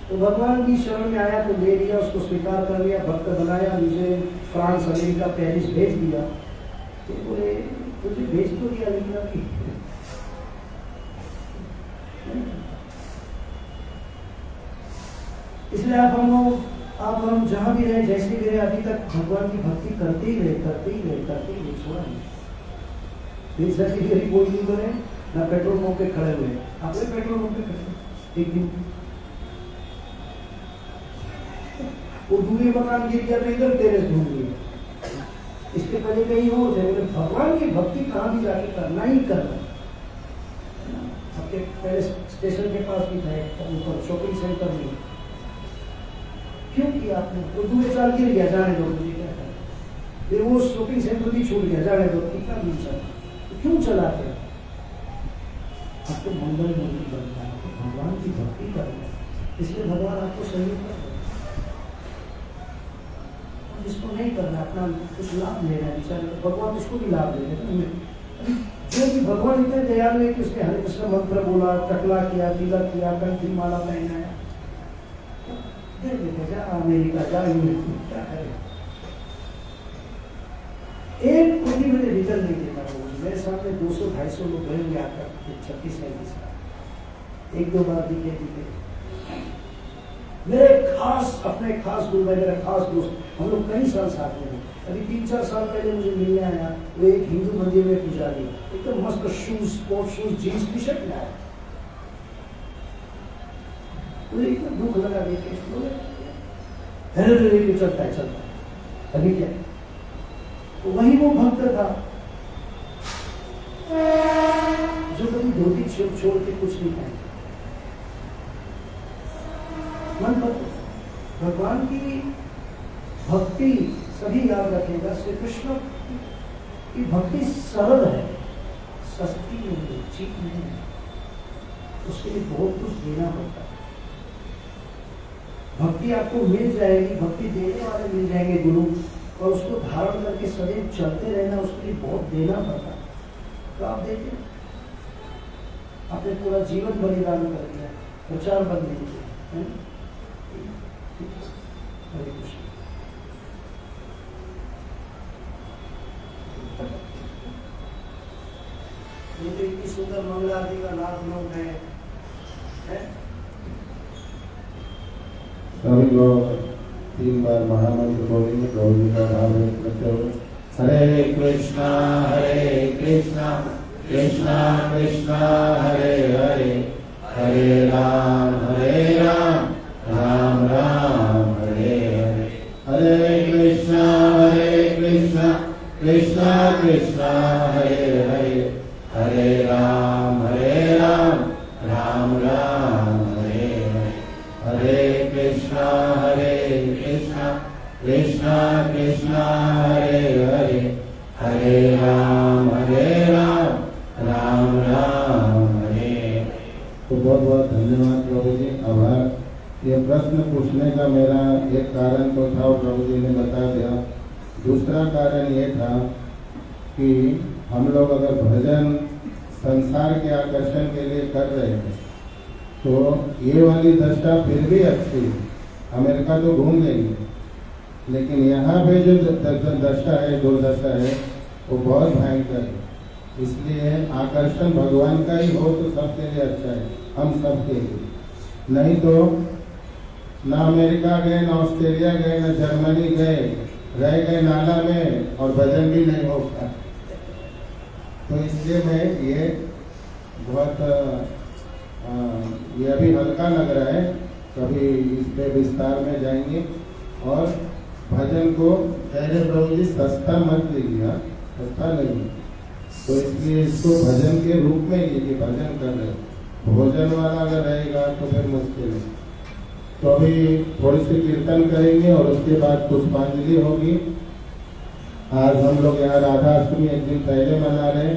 तो भगवान की शरण में आया तो ले लिया, उसको स्वीकार कर लिया, भक्त बनाया, मुझे फ्रांस, अमेरिका, पेरिस भेज दिया। तो बोले तुझे भेज तो दिया, लेकिन अभी इसलिए आप हम जहाँ भी रहे, जैसे भी रहे, अभी तक भगवान की भक्ति करते ही रहे, छोड़ा नहीं। फिर सर्टिफिकेट कोई नहीं करे, ना पेट्रोल पंप पे खड़े हुए, आप पेट्रोल पंप पे खड़े एक दिन वो दूसरे मकान गिर गया तो इधर टेरेस ढूंढ लिया, इसके पहले कहीं हो जाए। भगवान की भक्ति कहाँ भी जाके करना ही करना। आपके पहले स्टेशन के पास भी था ऊपर शॉपिंग सेंटर में, क्यों किया आपने? वो दूसरे साल गिर गया, जाने दो, मुझे क्या करें। फिर वो शॉपिंग सेंटर भी छूट गया, जाने दो, कितना दिन चला, तो क्यों चलाते? आपको मंगल मूर्ति बनना है, आपको भगवान की भक्ति करना है, इसलिए भगवान आपको सहयोग कर रहे हैं। जिसको नहीं करना, अपना कुछ लाभ लेना है, बेचारे भगवान उसको भी लाभ दे रहे हैं। जो भी भगवान इतने दयालु है कि उसने हरे कृष्ण मंत्र बोला, टकला किया, तिलक किया, कंठी माला पहनाया, दे देते, जा अमेरिका, जा यूरोप, क्या करे। एक कोई मुझे रिटर्न नहीं देता। मेरे सामने 200-250 लोग गए होंगे आकर 36-37 साल, एक दो बार दिखे। मेरे अपने खास गुरु भाई, मेरा खास दोस्त, हम लोग कई साल साथ में हैं। अभी 3-4 साल पहले मुझे मिलने आया, वो एक हिंदू मंदिर में पुजारी, एकदम मस्त shoes, sport shoes, jeans T shirt में आया। मुझे इतना दुख लगा देखे, चलता है अभी क्या। तो वही वो भक्त था जो कभी धोती छोड़ के कुछ नहीं पाए। मन पर भगवान की भक्ति सभी याद रखेगा। श्री कृष्ण की भक्ति सरल है, सस्ती नहीं है, चीप नहीं है, उसके लिए बहुत कुछ देना पड़ता है। भक्ति आपको मिल जाएगी, भक्ति देने वाले मिल जाएंगे गुरु, और उसको धारण करके सदैव चलते रहना, उसके लिए बहुत देना पड़ता है। तो आप देखिए, आपने पूरा जीवन बलिदान कर दिया प्रचार बनने के लिए। हरे कृष्ण। ये तो इतनी सुंदर मंगला आरती का लाभ लोग है। सभी लोग 3 बार महामंत्र बोलेंगे, प्रभु जी का नाम लेते हुए। हरे कृष्णा कृष्णा कृष्णा हरे हरे, हरे राम राम राम हरे हरे। हरे कृष्णा कृष्णा कृष्णा हरे हरे, हरे राम राम राम हरे हरे। हरे कृष्णा कृष्णा कृष्णा हरे हरे, हरे राम राम राम हरे। तो बहुत बहुत धन्यवाद प्रभु जी, आभार। ये प्रश्न पूछने का मेरा एक कारण तो था, प्रभु जी ने बता दिया। दूसरा कारण ये था कि हम लोग अगर भजन संसार के आकर्षण के लिए कर रहे हैं तो ये वाली दशा फिर भी अच्छी है, अमेरिका तो घूम लेंगे, लेकिन यहाँ पे जो दशा है, दुर्दशा है, वो बहुत भयंकर है। इसलिए आकर्षण भगवान का ही हो तो सबके लिए अच्छा है, हम सबके लिए। नहीं तो ना अमेरिका गए, ना ऑस्ट्रेलिया गए, ना जर्मनी गए, रह गए नाला में और भजन भी नहीं हो पाया। तो इसलिए मैं ये बहुत ये अभी हल्का लग रहा है, कभी इस पे विस्तार में जाएंगे। और भजन को पहले प्रभु जी सस्ता मत लीजिए, सस्ता नहीं, तो इसलिए इसको भजन के रूप में लीजिए, भजन कर रहे। भोजन वाला अगर रहेगा तो फिर मुश्किल है। तो अभी थोड़ी सी कीर्तन करेंगे और उसके बाद पुष्पांजलि होगी। आज हम लोग यहाँ राधा अष्टमी एक दिन पहले मना रहे हैं।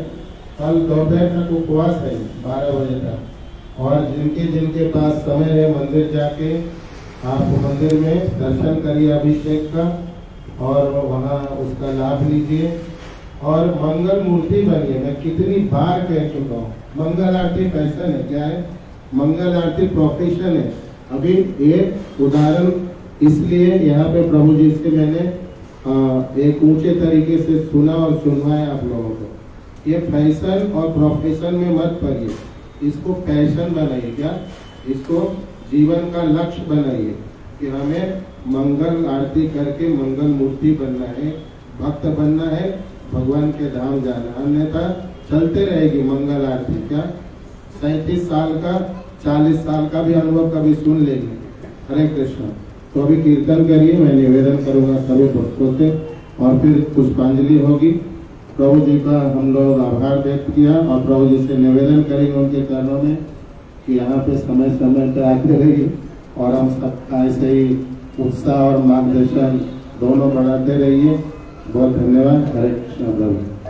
कल दोपहर तक उपवास है 12 बजे तक, और जिनके पास समय है मंदिर जाके आप मंदिर में दर्शन करिए अभिषेक का, और वहाँ उसका लाभ लीजिए और मंगल मूर्ति बनिए। मैं कितनी बार कह चुका हूँ, मंगल आरती पैसा है, क्या है? मंगल आरती प्रोफेशन है। अभी एक उदाहरण इसलिए यहाँ पे प्रभु जी से मैंने एक ऊंचे तरीके से सुना और सुनवाया आप लोगों को। ये फैशन और प्रोफेशन में मत पड़िए, इसको पैशन बनाइए। क्या? इसको जीवन का लक्ष्य बनाइए। कि हमें मंगल आरती करके मंगल मूर्ति बनना है, भक्त बनना है, भगवान के धाम जाना, अन्यथा चलते रहेगी मंगल आरती। क्या 37 साल का 40 साल का भी अनुभव कभी सुन लेंगे। हरे कृष्ण। तो अभी कीर्तन करिए, मैं निवेदन करूंगा सभी भक्तों से और फिर पुष्पांजलि होगी। प्रभु जी का हम लोग आभार व्यक्त किया और प्रभु जी से निवेदन करेंगे उनके चरणों में कि यहाँ पे समय समय पर आते रहिए और हम सब ऐसे ही उत्साह और मार्गदर्शन दोनों बढ़ाते रहिए। बहुत धन्यवाद। हरे कृष्ण प्रभु।